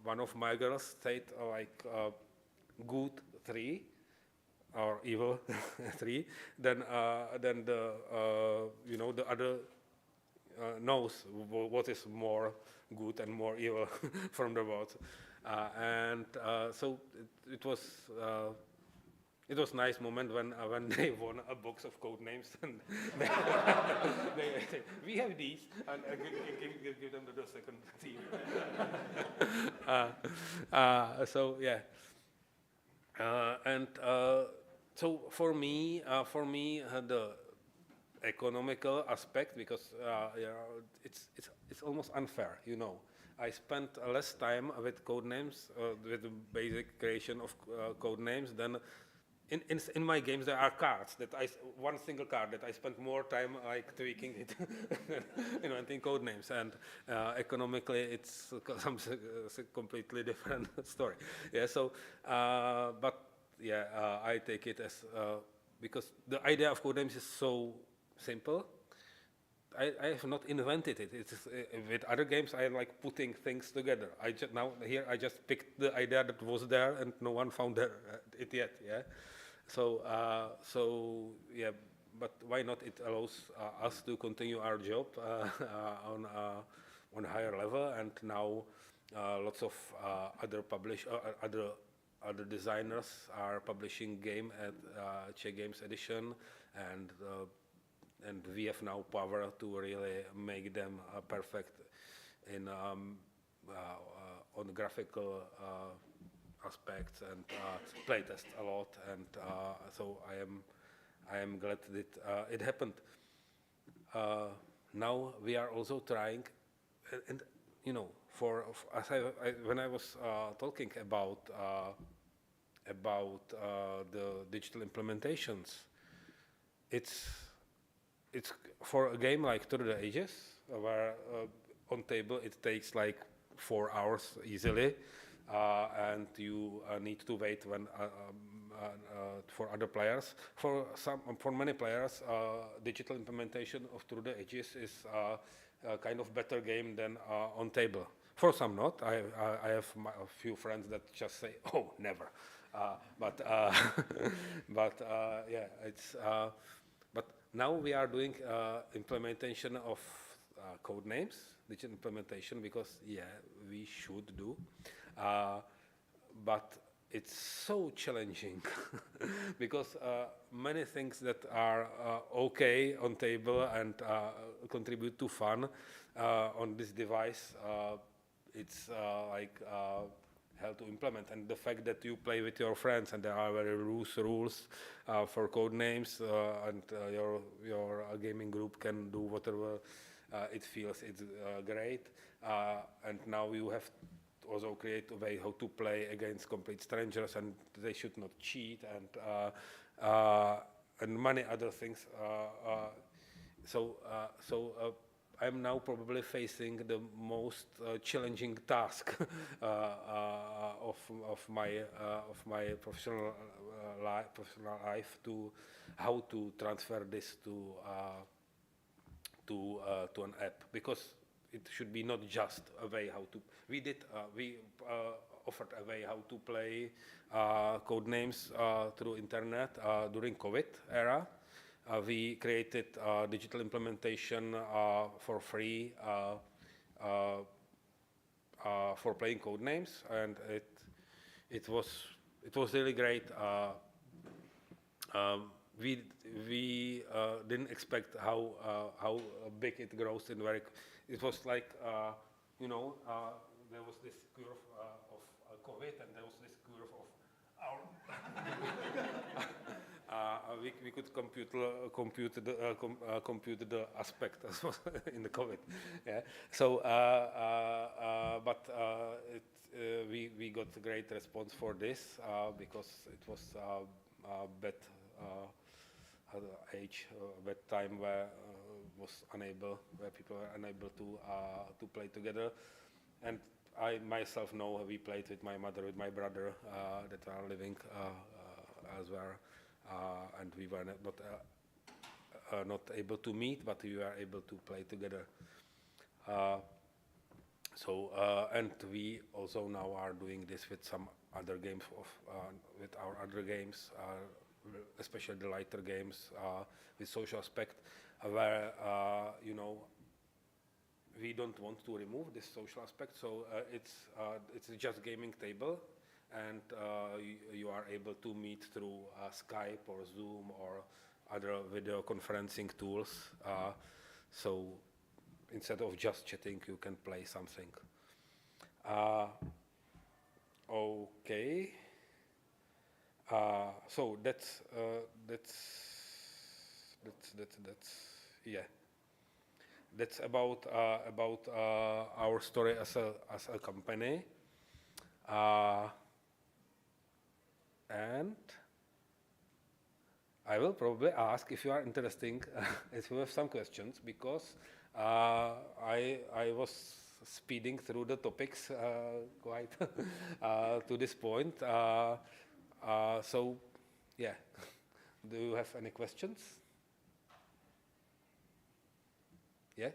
one of my girls said like good 3 or evil 3, then the the other knows what is more good and more evil from the words. So it was nice moment when they won a box of code names and they say, we have these, and give them to the second team. So yeah, so for me the economical aspect, because it's almost unfair, I spent less time with code names, with the basic creation of code names than in my games. There are cards that one single card that I spent more time like tweaking it, inventing code names, and economically it's a completely different story. Yeah. So, but yeah, I take it as because the idea of code names is so simple. I have not invented it. It's with other games I like putting things together. Now here I just picked the idea that was there and no one found it yet. Yeah, so yeah, but why not? It allows us to continue our job on a higher level, and now lots of other designers are publishing game at Czech Games Edition, and we have now power to really make them perfect in on graphical aspects and playtest a lot, and so I am glad that it happened. Now we are also trying, and you know, as when I was talking about the digital implementations, it's for a game like Through the Ages, where on table it takes like 4 hours easily, and you need to wait when for other players. For many players, digital implementation of Through the Ages is a kind of better game than on table. For some, not. I have a few friends that just say, "Oh, never." But yeah, it's. But now we are doing implementation of code names, digital implementation, because yeah, we should do. But it's so challenging because many things that are okay on table and contribute to fun on this device, it's like hell to implement. And the fact that you play with your friends and there are very loose rules for code names, and your gaming group can do whatever it feels it's great. And now you have also create a way how to play against complete strangers, and they should not cheat, and many other things. So I'm now probably facing the most challenging task of my professional life, to how to transfer this to an app, because it should be not just a way how to. We offered a way how to play code names through internet during COVID era. We created digital implementation for free for playing code names, and it was really great. We didn't expect how big it grows in very. It was like there was this curve of COVID, and there was this curve of our. We could compute the aspect in the COVID. Yeah. So, but we got a great response for this because it was bad age, bad time where people were unable to play together, and I myself know we played with my mother, with my brother that are living elsewhere. And we were not able to meet, but we were able to play together. And we also now are doing this with some other games with our other games, especially the lighter games with social aspect, where we don't want to remove this social aspect. So it's just gaming table. And you are able to meet through Skype or Zoom or other video conferencing tools. So instead of just chatting, you can play something. Okay. So that's yeah. That's about our story as a company, and I will probably ask if you are interesting, if you have some questions, because I was speeding through the topics quite to this point. So, yeah. Do you have any questions? Yeah?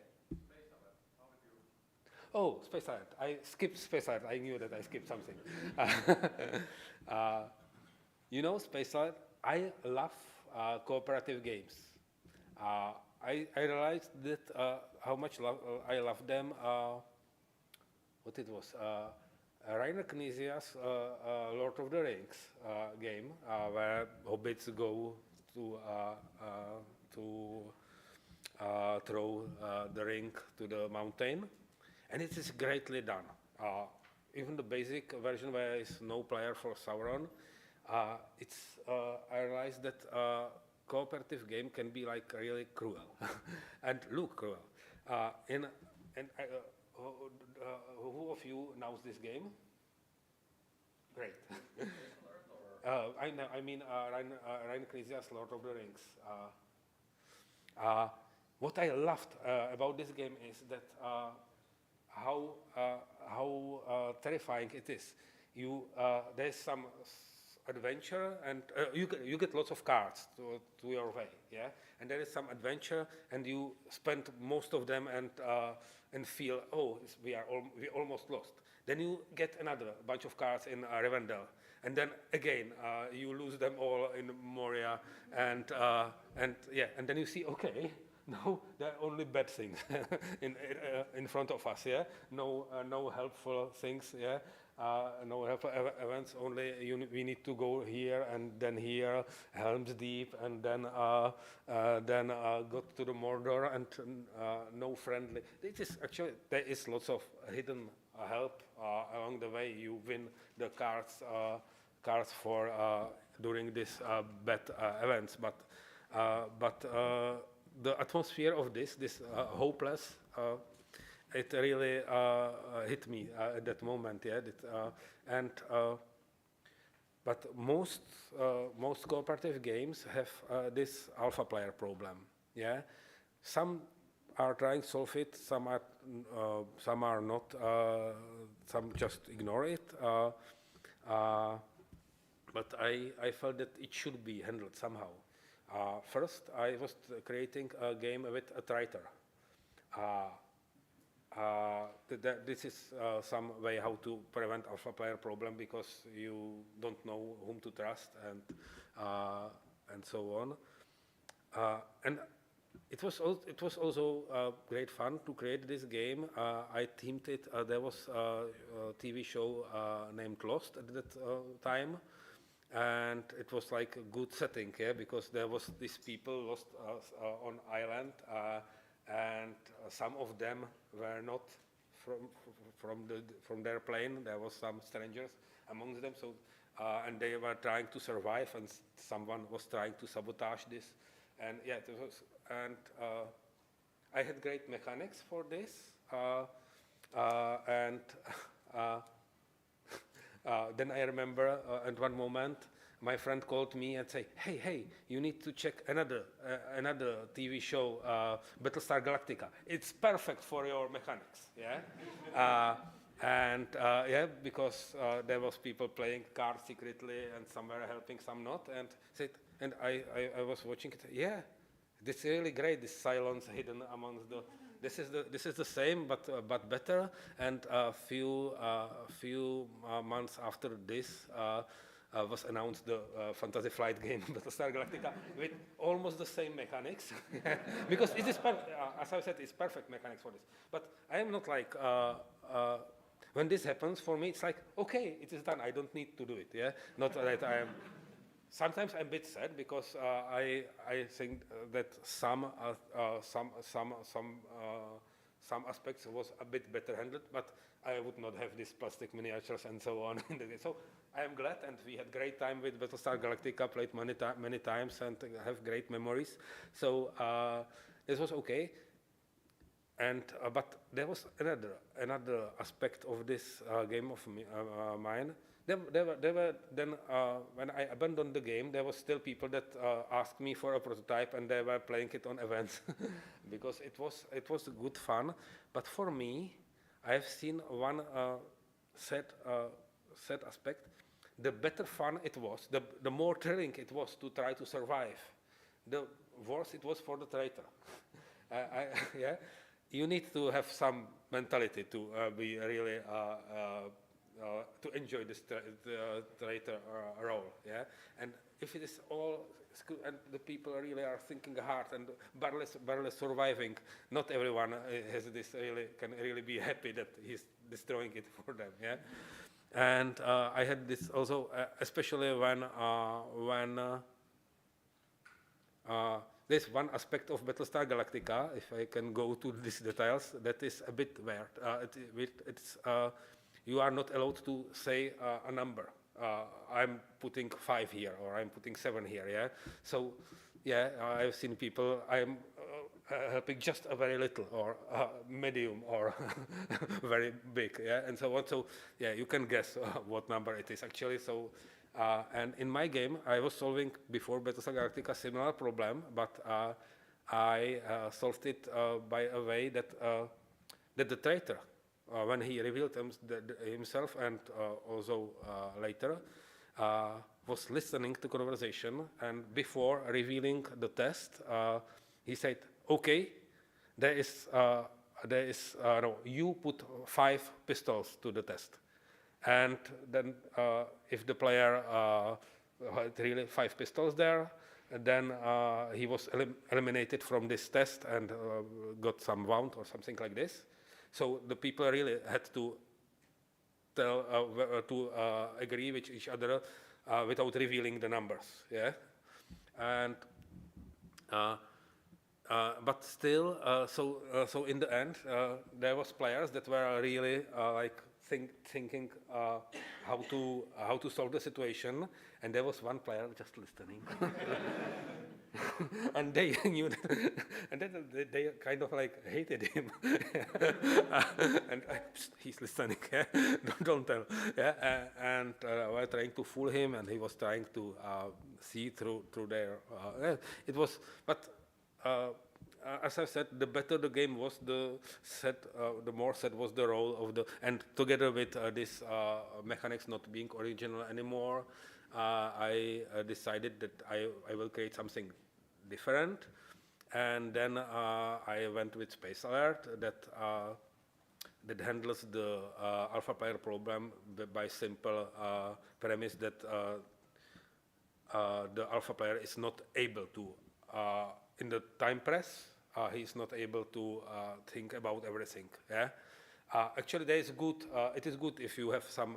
Oh, Space Alert. I skipped Space Alert. I knew that I skipped something. uh, Space Alert, I love cooperative games. I realized that how much I love them. What it was? Rainer Knizia Lord of the Rings game, where hobbits go to throw the ring to the mountain, and it is greatly done. Even the basic version where there is no player for Sauron, I realized that cooperative game can be like really cruel and look cruel. Who of you knows this game? Great. I mean, Rainer Knizia Lord of the Rings. What I loved about this game is that how terrifying it is. There's some adventure, and you get lots of cards to your way, yeah. And there is some adventure, and you spend most of them and feel, oh, we almost lost. Then you get another bunch of cards in Rivendell, and then again you lose them all in Moria, and then you see, okay, no, there are only bad things in front of us, yeah. No helpful things, yeah. No helpful events. Only we need to go here and then here, Helm's Deep, and then go to the Mordor, and no friendly. It is actually, there is lots of hidden help along the way. You win the cards for during these bad events, but the atmosphere of this hopeless. It really hit me at that moment, yeah. But most cooperative games have this alpha player problem, yeah. Some are trying to solve it, some are not, some just ignore it. But I felt that it should be handled somehow. First, I was creating a game with a traitor. This is some way how to prevent alpha player problem, because you don't know whom to trust and so on. And it was also great fun to create this game. I themed it. There was a TV show named Lost at that time, and it was like a good setting, yeah, because there was these people lost on island. And some of them were not from their plane. There was some strangers amongst them. So and they were trying to survive, and someone was trying to sabotage this. And yeah, it was. And I had great mechanics for this. Then I remember at one moment, my friend called me and said, hey, you need to check another TV show, Battlestar Galactica. It's perfect for your mechanics, yeah? Yeah, because there was people playing cards secretly, and some were helping, some not. And I was watching it, yeah, this is really great, this silence hidden amongst the... This is the same, but better. And a few months after this, was announced the Fantasy Flight game, Battlestar Galactica, with almost the same mechanics. Because it is, as I said, it's perfect mechanics for this. But I am not like, when this happens, for me, it's like, okay, it is done. I don't need to do it, yeah? Not that I am... Sometimes I'm a bit sad, because I think that some aspects was a bit better handled, but I would not have these plastic miniatures and so on. So I am glad, and we had great time with Battlestar Galactica, played many times, and have great memories. So this was okay. But there was another aspect of this game of mine. There were then when I abandoned the game, there was still people that asked me for a prototype, and they were playing it on events because it was good fun. But for me, I've seen one sad aspect. The better fun it was, the more thrilling it was to try to survive, the worse it was for the traitor. Yeah, you need to have some mentality to be really to enjoy this traitor role. Yeah, and if it is all and the people really are thinking hard and barely surviving, not everyone has this really can really be happy that he's destroying it for them. Yeah. And I had this also, especially when there's one aspect of Battlestar Galactica, if I can go to these details, that is a bit weird. It's you are not allowed to say a number. I'm putting 5 here, or I'm putting 7 here. Yeah. So, yeah, I've seen people. I'm helping just a very little, or medium, or very big, yeah, and so on. So, yeah, you can guess what number it is actually. So, and in my game, I was solving before Battlestar Galactica a similar problem, but I solved it by a way that that the traitor, when he revealed himself, and also later, was listening to conversation, and before revealing the test, he said, "Okay, no, you put 5 pistols to the test." And then if the player had really 5 pistols there, then he was eliminated from this test and got some wound or something like this. So the people really had to agree with each other without revealing the numbers. Yeah, and but still, so in the end, there was players that were really like thinking how to solve the situation, and there was one player just listening, and they knew that, and then they kind of like hated him, and he's listening, yeah? Don't tell, yeah, and were trying to fool him, and he was trying to see through their. It was, but. As I said, the better the game was, the more set was the role of the, and together with this mechanics not being original anymore, I decided that I will create something different, and then I went with Space Alert that handles the alpha player problem by simple premise that the alpha player is not able to in the time press, he's not able to think about everything. Yeah, actually, there is good. It is good if you have some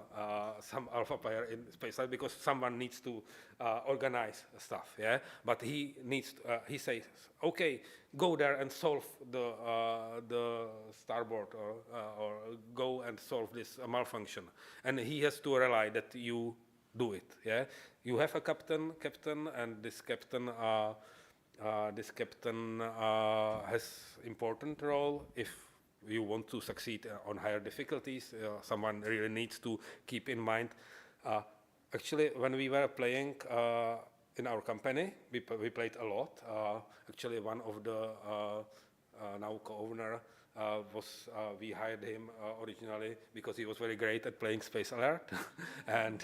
alpha player in Space Alert, because someone needs to organize stuff. Yeah, but he needs. He says, "Okay, go there and solve the starboard, or go and solve this malfunction," and he has to rely that you do it. Yeah, you have a captain, and this captain. This captain has important role if you want to succeed on higher difficulties. Someone really needs to keep in mind. Actually, when we were playing in our company, we played a lot. Actually, one of the now co-owner was we hired him originally because he was very great at playing Space Alert, and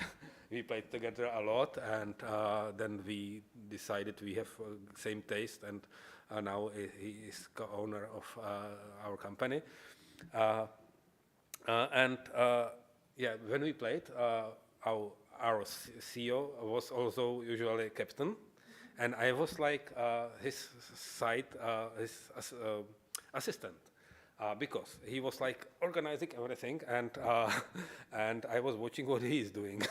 we played together a lot. And then we decided we have same taste, and now he is co-owner of our company. And yeah, when we played, our CEO was also usually captain, and I was like his side, his assistant. Because he was like organizing everything, and I was watching what he is doing.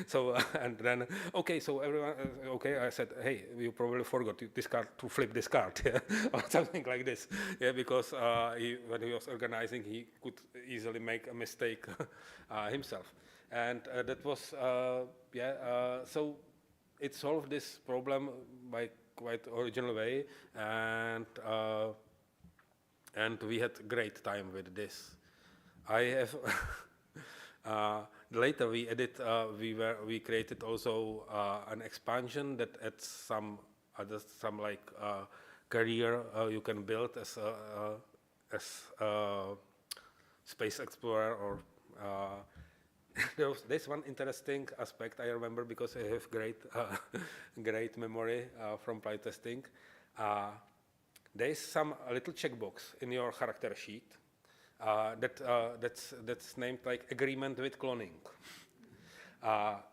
So and then okay, so everyone okay. I said, hey, you probably forgot to flip this card, yeah? Or something like this, yeah. Because when he was organizing, he could easily make a mistake himself, and that was yeah. So it solved this problem by quite original way, and. and we had great time with this. I have later we edit we created also an expansion that adds some like career you can build as a space explorer or there's one interesting aspect I remember because I have great memory from playtesting. There's some little checkbox in your character sheet that's named like agreement with cloning.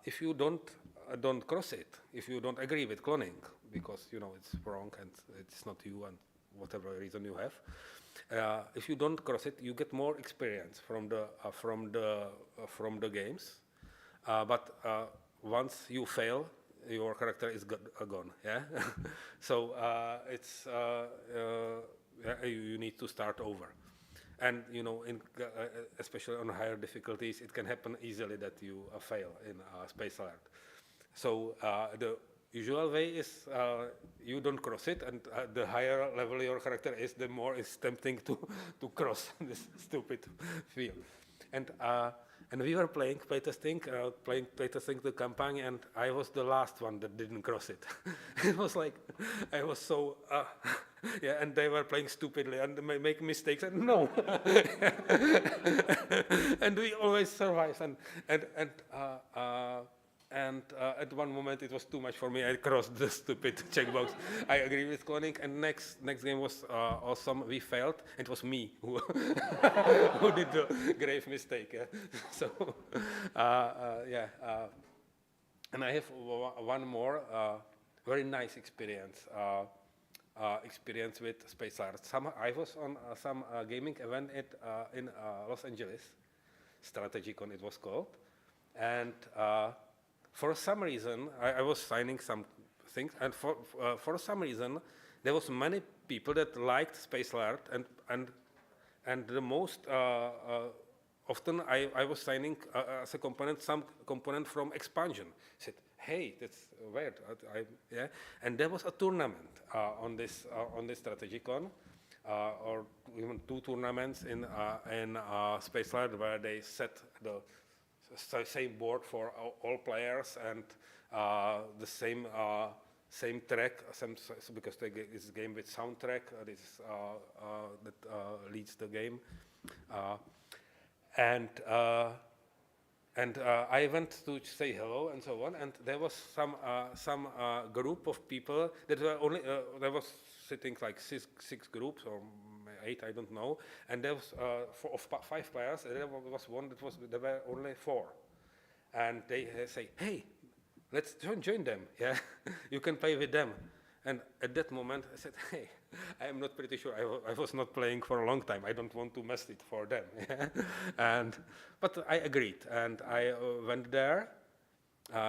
If you don't cross it, if you don't agree with cloning because you know it's wrong and it's not you and whatever reason you have, if you don't cross it, you get more experience from the games. But once you fail, your character is gone. Yeah. So you need to start over. And you know, especially on higher difficulties, it can happen easily that you fail in Space Alert. So the usual way is you don't cross it, and the higher level your character is, the more it's tempting to cross this stupid field. And we were playing playtesting the campaign, and I was the last one that didn't cross it. It was like I was so yeah, and they were playing stupidly and make mistakes, and no, and we always survive. And at one moment it was too much for me. I crossed the stupid checkbox. I agree with cloning. And next game was awesome. We failed. It was me who who did the grave mistake. Yeah. So yeah. And I have one more very nice experience. Experience with Space Art. I was on some gaming event in Los Angeles, StrategyCon it was called, and for some reason, I was signing some things, and for some reason, there was many people that liked Space Alert, and the most often I was signing as a component some component from expansion. I said, hey, that's weird. Yeah, and there was a tournament on this StrategyCon, or even two tournaments in Space Alert where they set the same board for all players and the same track, because it's a game with soundtrack that leads the game, and I went to say hello and so on, and there was some group of people that were only there was sitting like six groups or 8, I don't know, and there was 5 players. There was one there were only 4, and they say, hey, let's join them. Yeah, you can play with them. And at that moment, I said, hey, I am not pretty sure. I was not playing for a long time. I don't want to mess it for them. But I agreed, and I went there,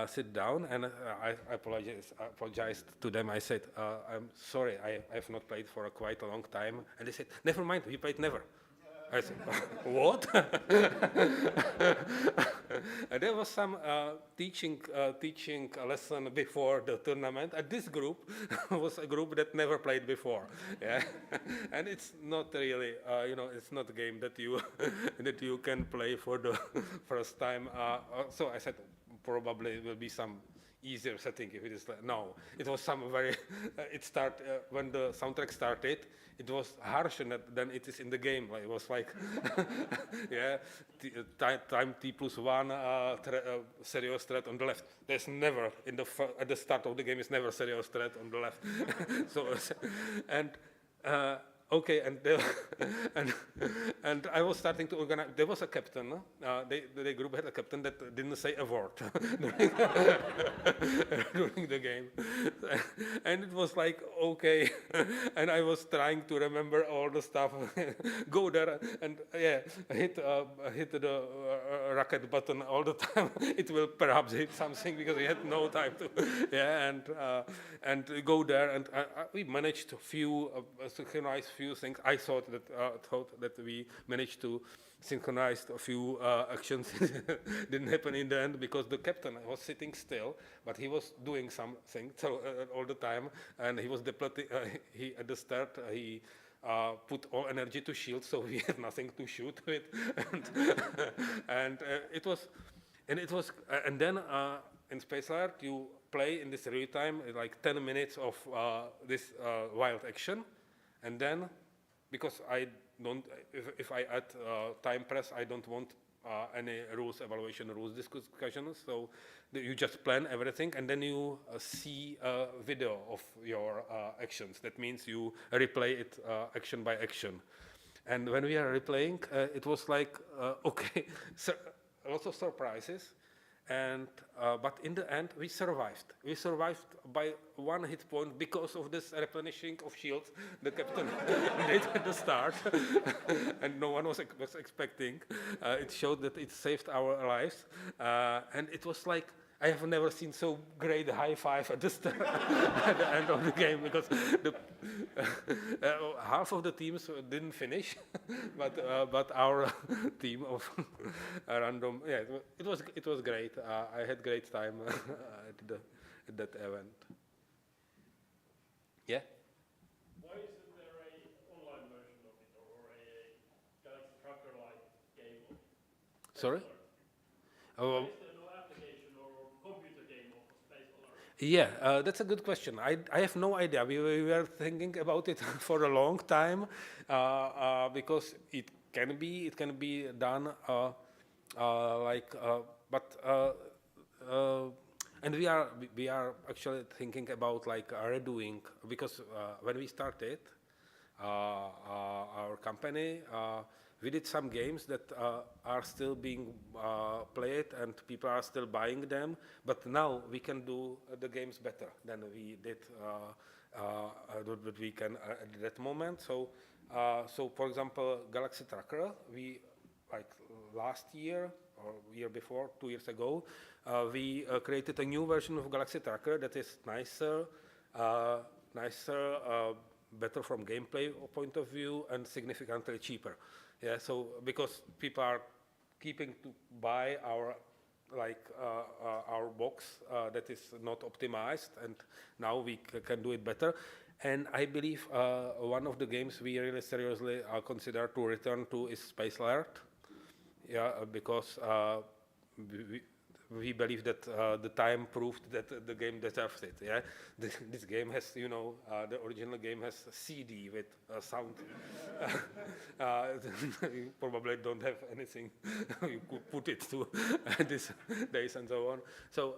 sit down, and I apologized to them. I said, I'm sorry, I have not played for quite a long time. And they said, never mind, we played never. I said, what? And there was some teaching lesson before the tournament. And this group was a group that never played before. Yeah, and it's not really, it's not a game that you that you can play for the first time. So I said, probably it will be some easier setting if it is no. It was some very. When the soundtrack started. It was harsher than it is in the game. It was like, yeah, time T+1 serious threat on the left. There's never at the start of the game is never serious threat on the left. So and. Okay, and I was starting to organize. There was a captain. The group had a captain that didn't say a word during the game, and it was like okay. And I was trying to remember all the stuff. Go there and yeah, hit the rocket button all the time. It will perhaps hit something because we had no time to. Yeah, and go there, and we managed to synchronize few things. I thought that we managed to synchronize a few actions. Didn't happen in the end because the captain was sitting still, but he was doing something all the time, and he was at the start he put all energy to shield, so we had nothing to shoot with, and it was, and then in Space Alert you play in this real time like 10 minutes of this wild action, and then because I don't, if I add time press, I don't want any rules evaluation, rules discussions. So you just plan everything, and then you see a video of your actions. That means you replay it action by action. And when we are replaying, it was like okay, so lots of surprises. And but in the end, we survived. We survived by 1 hit point because of this replenishing of shields the captain did at the start, and no one was expecting. It showed that it saved our lives, and it was like I have never seen so great high five at the start, at the end of the game, because half of the teams didn't finish, but our team of random, yeah, it was great. I had great time at that event. Yeah. Why isn't there a online version of it or a Galaxy Tracker-like game of Sorry. Why is there no application or computer game of Space Alert? Yeah, that's a good question. I have no idea. We were thinking about it for a long time because it can be done but and we are actually thinking about like redoing, because when we started our company, we did some games that are still being played and people are still buying them, but now we can do the games better than we did what we can at that moment. So for example, Galaxy Tracker, we like last year or year before, 2 years ago, we created a new version of Galaxy Tracker that is nicer, better from gameplay point of view, and significantly cheaper. Yeah, so because people are keeping to buy our our box that is not optimized, and now we can do it better. And I believe one of the games we really seriously consider to return to is Space Alert. Yeah, because we believe that the time proved that the game deserves it. Yeah, this game has, the original game has a CD with sound. You probably don't have anything you could put it to these days and so on. So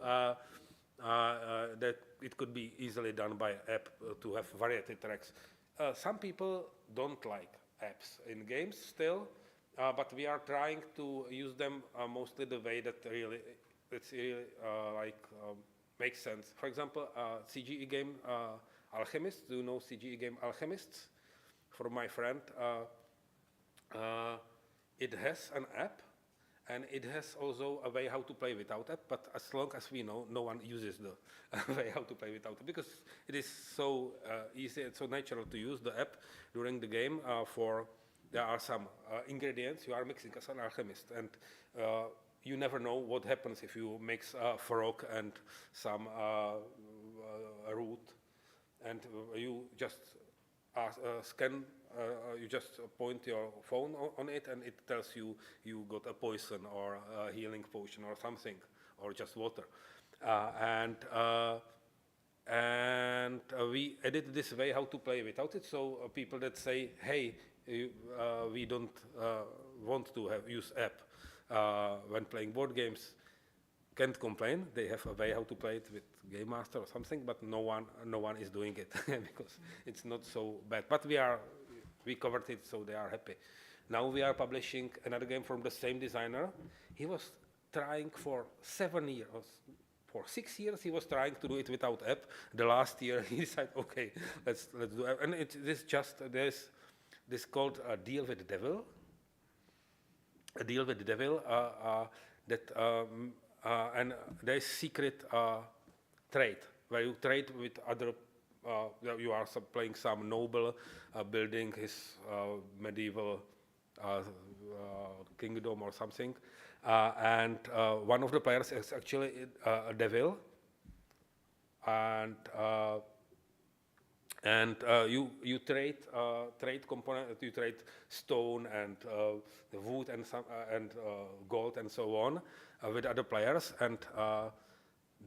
that it could be easily done by app to have variety tracks. Some people don't like apps in games still. But we are trying to use them mostly the way that really makes sense. For example, CGE game Alchemists. Do you know CGE game Alchemists? From my friend, it has an app, and it has also a way how to play without app. But as long as we know, no one uses the way how to play without it, because it is so easy and so natural to use the app during the game there are some ingredients you are mixing as an alchemist, and you never know what happens if you mix frog and some root, and you just scan, you just point your phone on it, and it tells you you got a poison or a healing potion or something, or just water. We edit this way how to play without it, so people that say, hey, we don't want to use app when playing board games can't complain. They have a way how to play it with Game Master or something, but no one is doing it because it's not so bad. But we covered it, so they are happy. Now we are publishing another game from the same designer. He was trying for 7 years. For 6 years, he was trying to do it without app. The last year, he decided, okay, let's do it. And there's this called a deal with the devil. A deal with the devil and there's secret trade where you trade with other. You are playing some noble building his medieval kingdom or something, and one of the players is actually a devil, and and you trade component, you trade stone and the wood and some and gold and so on with other players, and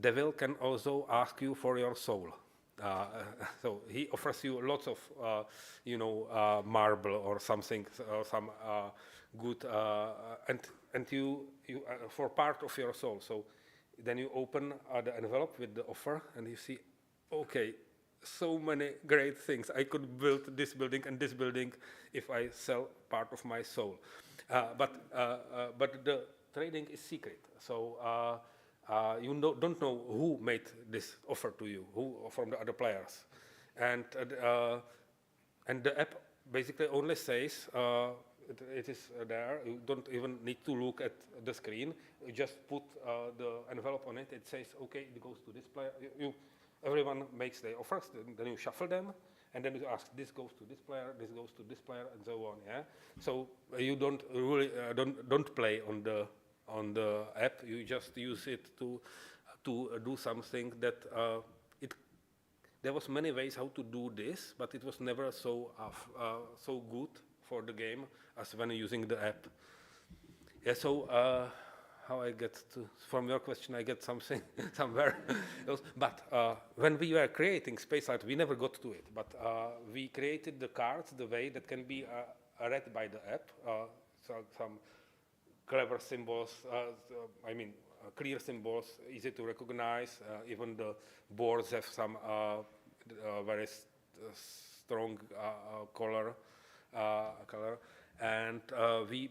devil can also ask you for your soul. uh, so he offers you lots of marble or something, or some good and you for part of your soul. So then you open the envelope with the offer and you see, okay, so many great things. I could build this building and this building if I sell part of my soul. But the trading is secret. So you don't know who made this offer to you, who from the other players, and the app basically only says it is there. You don't even need to look at the screen. You just put the envelope on it. It says, okay, it goes to this player. Everyone makes their offers. Then you shuffle them, and then you ask, this goes to this player, this goes to this player, and so on. Yeah. So you don't really don't play on the app. You just use it to do something that it. There was many ways how to do this, but it was never so good for the game as when using the app. Yeah. So how I get to from your question, I get something somewhere else. But when we were creating Space Art, we never got to it. But we created the cards the way that can be read by the app. So some clever symbols, clear symbols, easy to recognize. Even the boards have some very strong color. And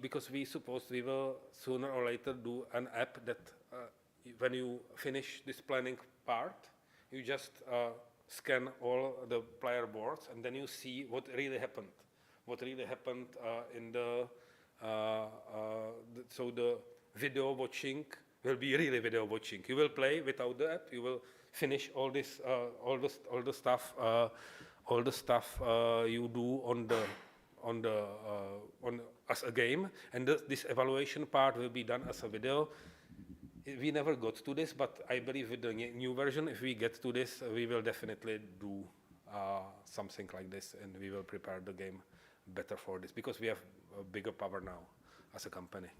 because we suppose we will sooner or later do an app that when you finish this planning part, you just scan all the player boards and then you see what really happened. What really happened in so the video watching will be really video watching. You will play without the app. You will finish all this, all the stuff you do as a game, and this evaluation part will be done as a video. We never got to this, but I believe with the new version, if we get to this, we will definitely do something like this, and we will prepare the game better for this, because we have a bigger power now as a company.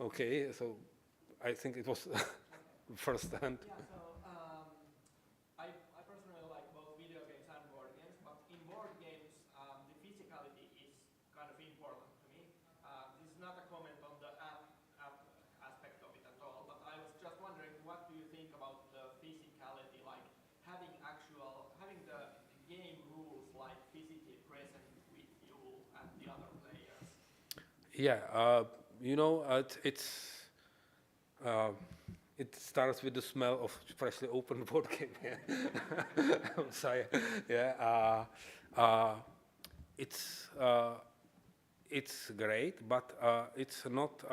Okay, so I think it was first hand. Yeah, so I personally like both video games and board games, but in board games, the physicality is kind of important to me. This is not a comment on the app aspect of it at all, but I was just wondering, what do you think about the physicality, like having the game rules like physically present with you and the other players? Yeah, it starts with the smell of freshly opened board game. I'm sorry. Yeah, it's great, but it's not.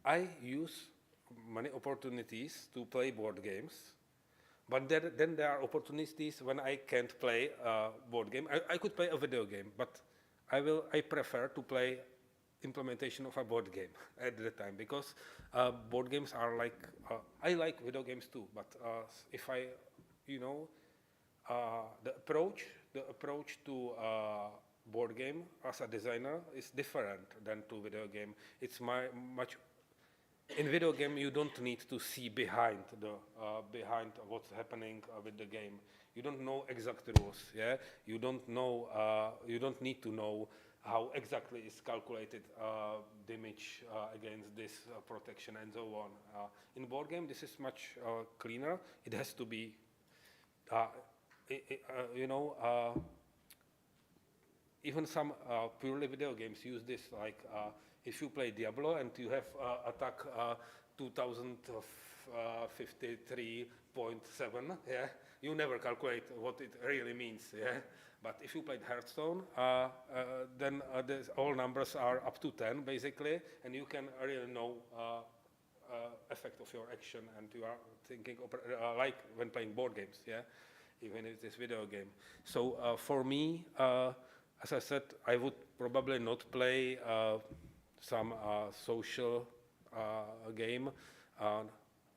I use many opportunities to play board games, but then there are opportunities when I can't play a board game. I could play a video game, but I prefer to play implementation of a board game at the time, because board games are like, I like video games too, but if I, the approach to board game as a designer is different than to video game. It's much. In video game, you don't need to see behind what's happening with the game. You don't know exact rules. Yeah, you don't know. You don't need to know how exactly is calculated damage against this protection and so on. In board game, this is much cleaner. It has to be, even some purely video games use this, like if you play Diablo and you have attack 2053.7, yeah, you never calculate what it really means, yeah. But if you played Hearthstone, then all numbers are up to 10 basically, and you can really know effect of your action, and you are thinking like when playing board games, yeah, even if it's video game. So for me, as I said, I would probably not play some social game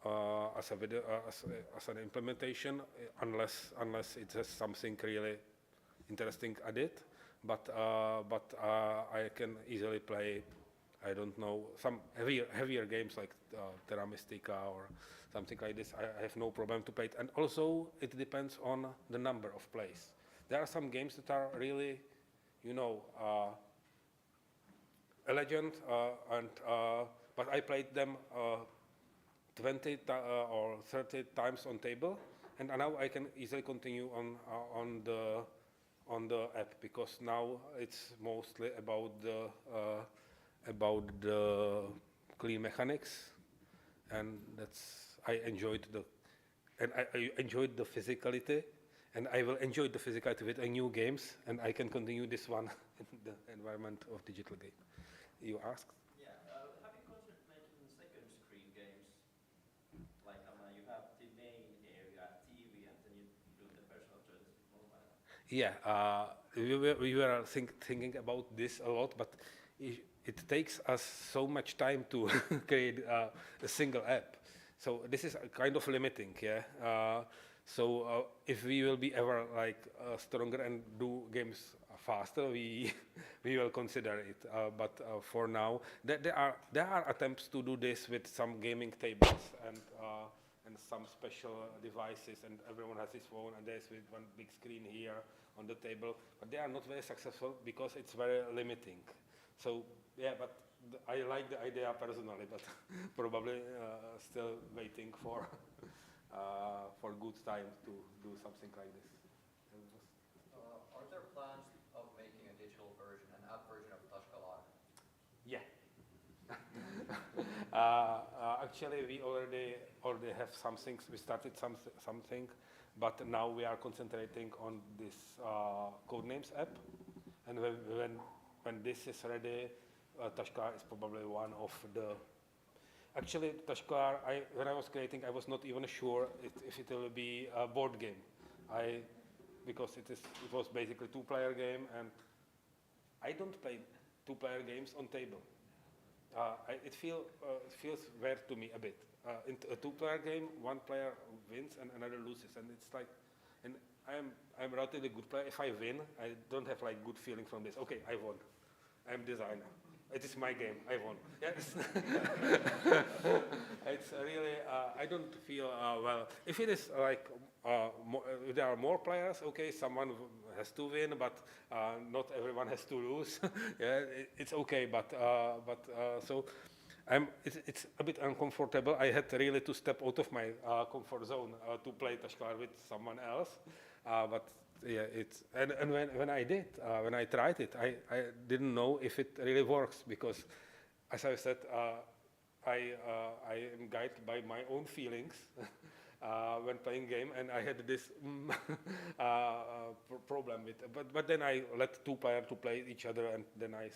as a video as an implementation, unless it has something really interesting at it. But I can easily play, I don't know, some heavier games like Terra Mystica or something like this. I have no problem to play it. And also, it depends on the number of plays. There are some games that are really, a legend, but I played them 20 or 30 times on table, and now I can easily continue on the app, because now it's mostly about the clean mechanics, and I enjoyed the physicality, and I will enjoy the physicality with new games, and I can continue this one in the environment of digital game. You asked? Yeah, have you considered making second screen games? Like you have the main area, TV, and then you do the personal choices with mobile. Yeah, we were thinking about this a lot, but it takes us so much time to create a single app. So this is kind of limiting, yeah. So if we will be ever stronger and do games faster, we will consider it. But for now, there are attempts to do this with some gaming tables and some special devices, and everyone has his phone, and there's with one big screen here on the table. But they are not very successful because it's very limiting. So yeah, but I like the idea personally, but probably still waiting for good time to do something like this. Are there plans of making a digital version, an app version of Tashkalar? Yeah. Actually, we already have some things. We started something, but now we are concentrating on this Codenames app, and when this is ready, Tashkalar is probably one of the. Actually, Tashkalar, when I was creating, I was not even sure if it will be a board game. Because it was basically two-player game, and I don't play two-player games on table. It feels weird to me a bit. In a two-player game, one player wins and another loses, and it's like, and I'm a relatively good player. If I win, I don't have good feeling from this. Okay, I won. I'm designer. It is my game. I won. Yes. It's really. I don't feel well. If it is if there are more players, okay, someone has to win, but not everyone has to lose. Yeah, it's okay. But so, it's a bit uncomfortable. I had really to step out of my comfort zone to play Tashkalar with someone else. But yeah, and when I tried it, I didn't know if it really works, because, as I said, I am guided by my own feelings when playing game, and I had this problem with. But then I let two players to play each other, and then I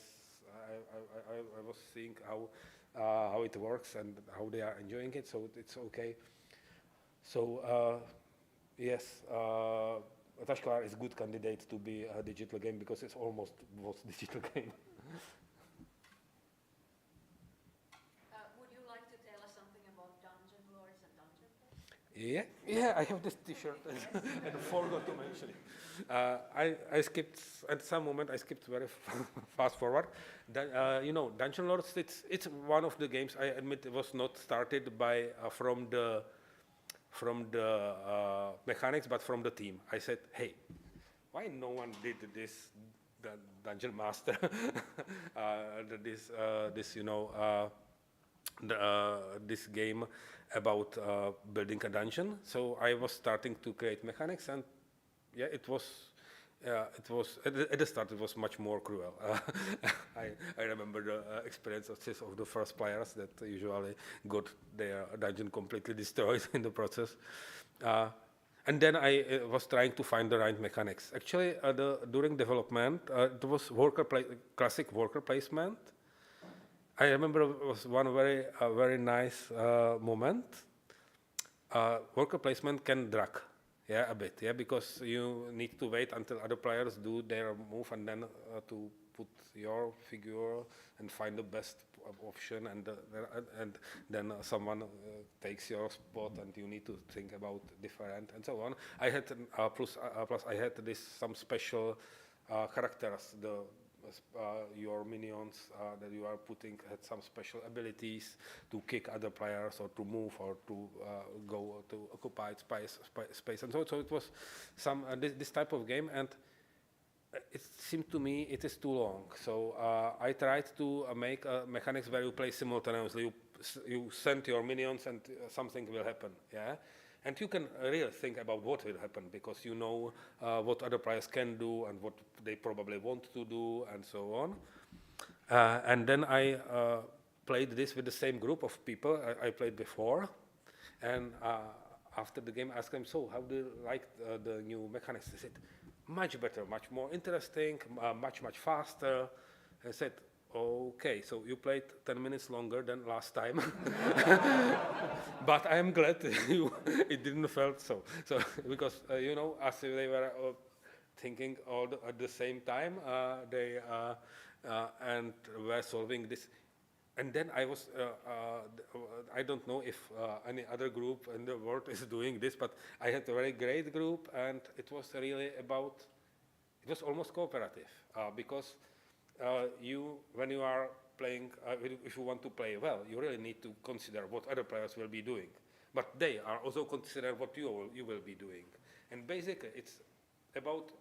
was seeing how it works and how they are enjoying it. So it's okay. So yes. Tashkalar is a good candidate to be a digital game, because it's almost both digital game. Would you like to tell us something about Dungeon Lords and Dungeon Players? Yeah, I have this T-shirt and forgot to mention it. I skipped at some moment. I skipped very fast forward. Dungeon Lords. It's one of the games. I admit it was not started by from the mechanics, but from the team. I said, hey, why no one did this, the Dungeon Master, this game about building a dungeon. So I was starting to create mechanics, and yeah, it was at the start it was much more cruel. I remember the experiences of the first players that usually got their dungeon completely destroyed in the process. And then I was trying to find the right mechanics. Actually, during development, it was classic worker placement. I remember it was one very nice moment. Worker placement can drag. Yeah, a bit. Yeah, because you need to wait until other players do their move and then to put your figure and find the best option, and then someone takes your spot, and you need to think about different and so on. I had plus I had this some special characters. Your minions that you are putting had some special abilities to kick other players or to move or to go to occupied space and so it was some this type of game, and it seemed to me it is too long. So I tried to make mechanics where you play simultaneously. You send your minions and something will happen. Yeah. And you can really think about what will happen because you know what other players can do and what they probably want to do and so on. And then I played this with the same group of people I played before. And after the game, I asked them, so how do you like the new mechanics? They said, much better, much more interesting, much faster. I said, okay, so you played 10 minutes longer than last time. But I am glad it didn't feel so. So because, you know, as they were thinking all at the same time, they and were solving this. And then I was, I don't know if any other group in the world is doing this, but I had a very great group, and it was really about, it was almost cooperative, because when you are playing, if you want to play well, you really need to consider what other players will be doing. But they are also consider what you will be doing. And basically, it's about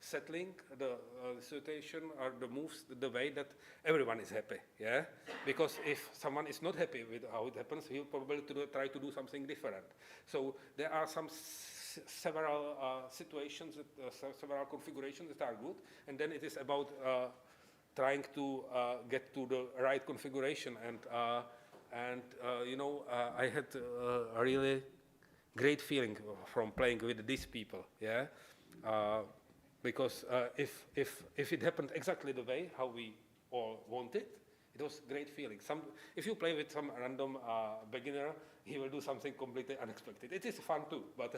settling the situation or the moves the way that everyone is happy, yeah? Because if someone is not happy with how it happens, he'll probably try to do something different. So there are some several situations, several configurations that are good, and then it is about trying to get to the right configuration. And you know, I had a really great feeling from playing with these people, yeah? Because if it happened exactly the way how we all wanted, it was a great feeling. If you play with some random beginner, he will do something completely unexpected. It is fun too, but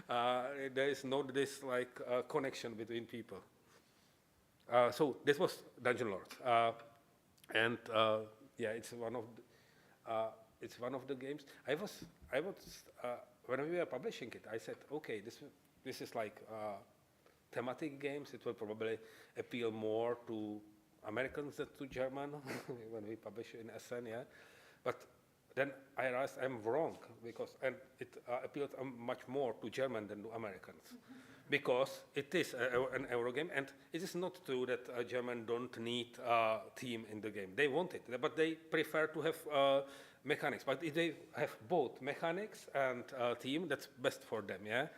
there is not this like connection between people. So this was Dungeon Lords, and yeah, it's one of the games. I was when we were publishing it, I said, okay, this is like thematic games. It will probably appeal more to Americans than to German when we publish in SN, yeah. But then I realized I'm wrong and it appealed much more to German than to Americans. Because it is an Euro game, and it is not true that Germans don't need a team in the game. They want it, but they prefer to have mechanics. But if they have both mechanics and team, that's best for them, yeah?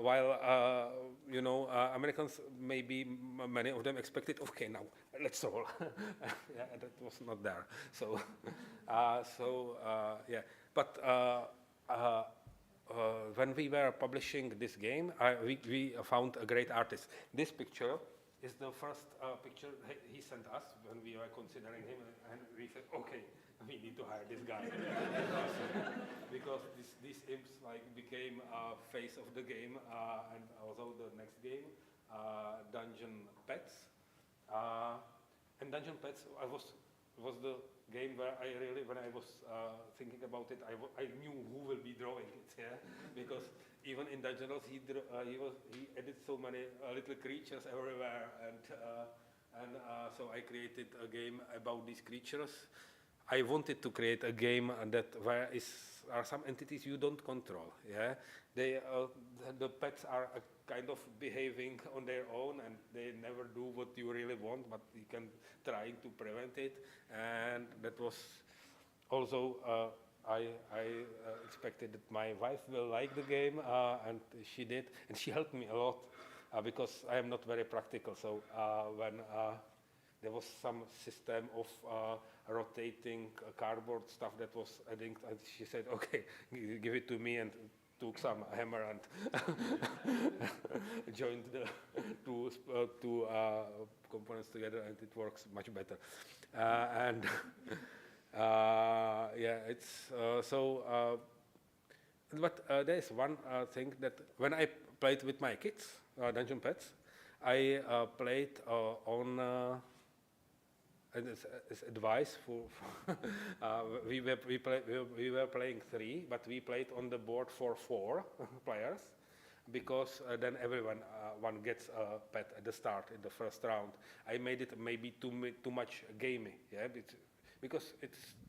While you know, Americans, maybe many of them expected, okay, now let's roll. Yeah, that was not there. So, yeah. But when we were publishing this game, we found a great artist. This picture is the first picture he sent us when we were considering him, and we said, okay, we need to hire this guy. because these imps like became face of the game, and also the next game, Dungeon Pets. And Dungeon Pets was the game where I really, when I was thinking about it, I knew who will be drawing it, yeah? Because even in Dungeon Lords, he added so many little creatures everywhere, and so I created a game about these creatures. I wanted to create a game that are some entities you don't control, yeah? The pets are kind of behaving on their own, and they never do what you really want, but you can try to prevent it. And that was also, I expected that my wife will like the game, and she did, and she helped me a lot, because I am not very practical. So when there was some system of rotating cardboard stuff that was adding, and she said, okay, give it to me, and took some hammer and joined the two components together, and it works much better. And yeah, it's so But there is one thing that when I played with my kids, Dungeon Pets, I played on. And it's advice for we were playing 3, but we played on the board for 4 players, because then everyone one gets a pet at the start in the first round. I made it maybe too much gamey, yeah, because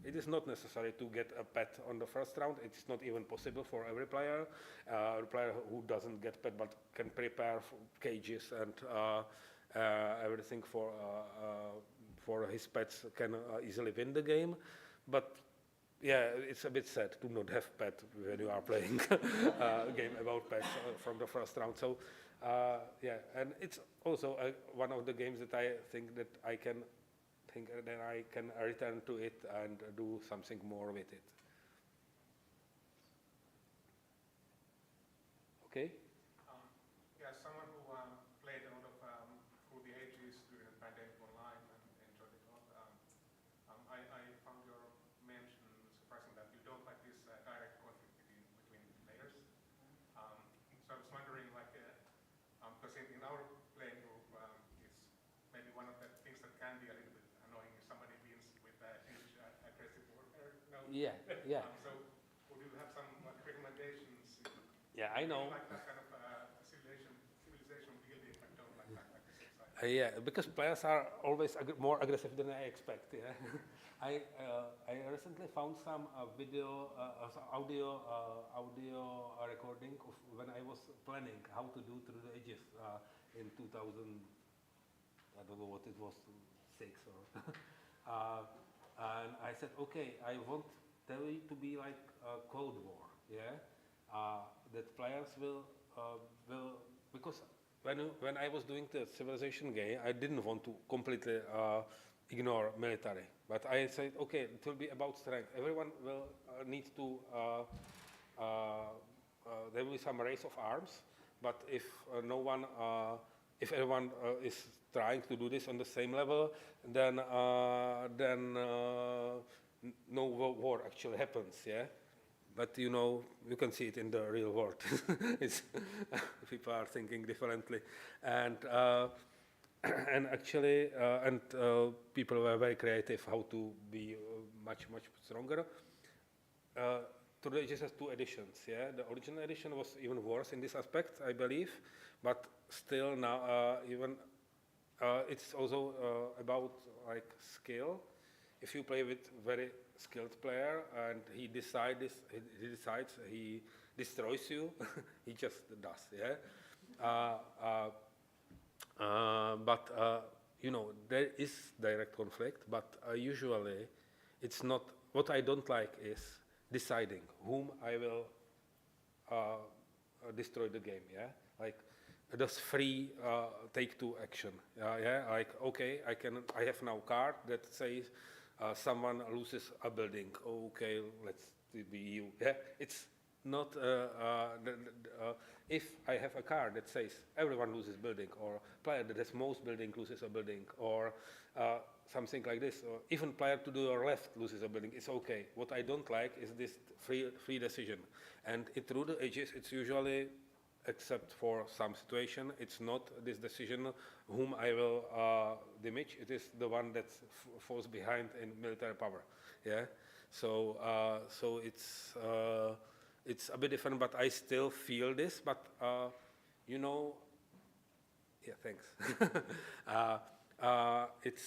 it is not necessary to get a pet on the first round. It's not even possible for every player. A player who doesn't get pet but can prepare cages and everything for his pets can easily win the game. But yeah, it's a bit sad to not have pet when you are playing a game about pets from the first round. So yeah, and it's also one of the games that I think that I can return to it and do something more with it. Okay. Yeah, someone who played a lot of through the ages during the pandemic online and enjoyed it a lot. I found your mention surprising that you don't like this direct conflict between players. So I was wondering, like, because in our playing group, it's maybe one of the things that can be a little bit annoying if somebody wins with huge aggressive warfare. No. Yeah, yeah. So would you have some recommendations? Yeah, I know. Like that kind of civilization building, but don't like that, like the side. Yeah, because players are always more aggressive than I expect. Yeah. I recently found some audio recording of when I was planning how to do Through the Ages in 2000. I don't know what it was, 6 or. And I said, okay, I want Terry to be like a Cold War. Yeah, that players will because when I was doing the civilization game, I didn't want to completely ignore military, but I said, okay, it will be about strength. Everyone will need to. There will be some race of arms, but if no one, if everyone is trying to do this on the same level, then no war actually happens. Yeah. But you know, you can see it in the real world. It's people are thinking differently, and actually, people were very creative how to be much stronger. Through the Ages has 2 editions. Yeah, the original edition was even worse in this aspect, I believe, but still now even it's also about like skill. If you play with very skilled player and he decides he destroys you, he just does, yeah. But you know, there is direct conflict, but usually it's not. What I don't like is deciding whom I will destroy the game, yeah. Like does free take 2 action, yeah. Like okay, I have now card that says. Someone loses a building. Okay, let's be you. Yeah, it's not. If I have a card that says everyone loses building, or player that has most building loses a building, or something like this, or even player to the left loses a building, it's okay. What I don't like is this free decision, and Through the Ages, it's usually. Except for some situation, it's not this decision whom I will damage. It is the one that falls behind in military power. Yeah, so it's a bit different, but I still feel this. But you know, yeah, thanks. It's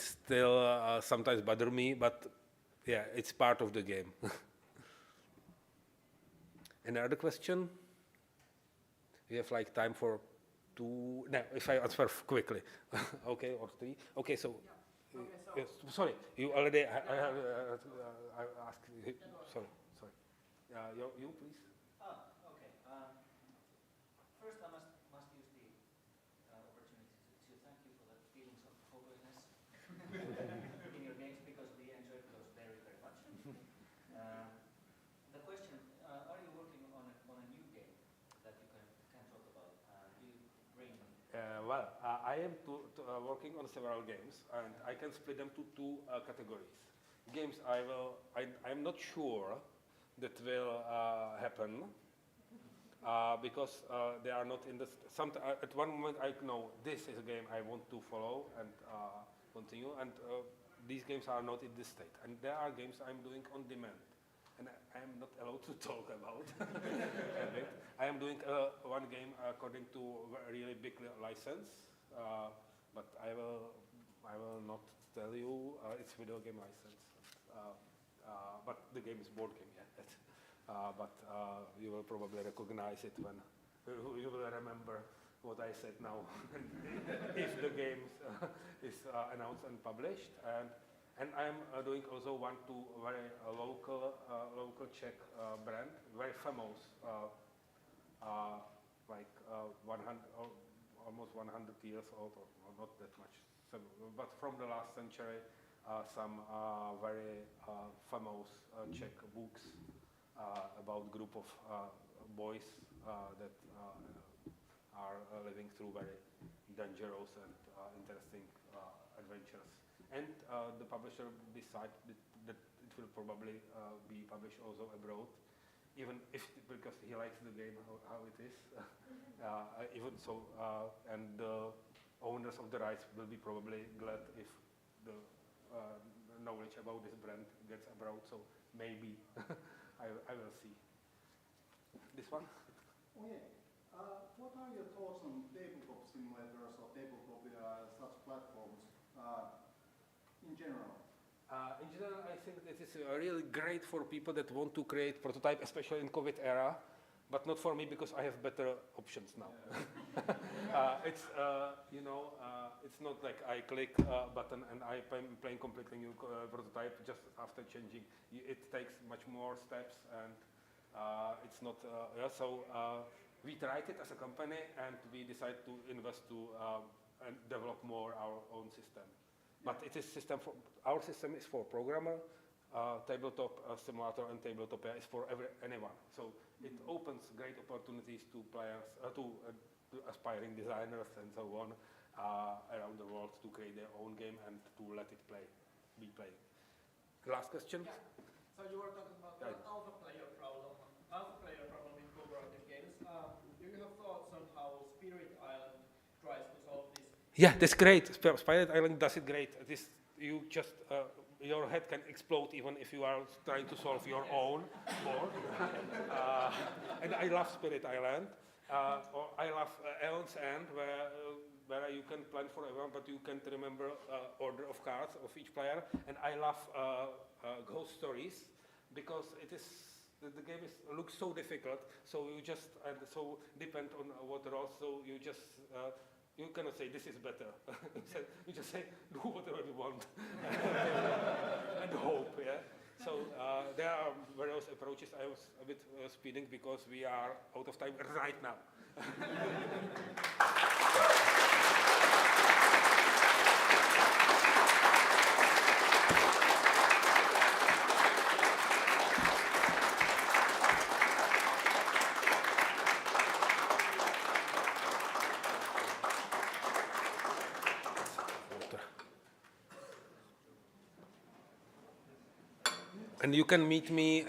still sometimes bother me, but yeah, it's part of the game. Any other question? We have like time for 2. No, if I answer quickly, okay, or 3. Okay, so. Yeah. Okay, so. Yes, sorry, you already. I asked. Sorry. You please. Okay. First, I must use the opportunity to thank you for the feelings of hopelessness in your games, because we enjoyed those very much. The question: are you working on a new game that you can talk about? Do you bring? Well, I am working on several games, and I can split them to 2 categories. Games I'm not sure that will happen. Because they are not in the. At one moment, I know this is a game I want to follow and continue, and these games are not in this state. And there are games I'm doing on demand, and I am not allowed to talk about. I am doing one game according to a really big license, but I will not tell you. It's video game license, but the game is board game. Yeah. But you will probably recognize it when you will remember what I said now if the game is announced and published. And I'm doing also one to very local Czech brand, very famous, like 100 almost 100 years old, or not that much, but from the last century, some very famous Czech books. About group of boys that are living through very dangerous and interesting adventures. And the publisher decided that it will probably be published also abroad, even if because he likes the game how it is. Even so, and the owners of the rights will be probably glad if the knowledge about this brand gets abroad. So maybe. I will see. This one? Oh yeah. What are your thoughts on tabletop simulators or tabletop such platforms in general? In general, I think that it's really great for people that want to create prototype, especially in COVID era, but not for me because I have better options now. It's it's not like I click a button and I'm playing completely new prototype just after changing. It takes much more steps, and it's not. So we tried it as a company, and we decided to invest to and develop more our own system. But it is our system is for programmer. Tabletop simulator and tabletop is for anyone. So it opens great opportunities to players, to aspiring designers and so on around the world to create their own game and to let it be played. Last question? Yeah. So you were talking about the alpha player problem in cooperative games. Do you have thoughts on how Spirit Island tries to solve this? Yeah, that's great. Spirit Island does it great. You just your head can explode even if you are trying to solve your own board. And I love Spirit Island. Or I love Ellen's End, where you can plan for everyone, but you can't remember order of cards of each player. And I love Ghost Stories because the game looks so difficult. So you just so depend on what rolls. So you just. You cannot say this is better. You just say do whatever you want and hope. Yeah. So there are various approaches. I was a bit speeding because we are out of time right now. And you can meet me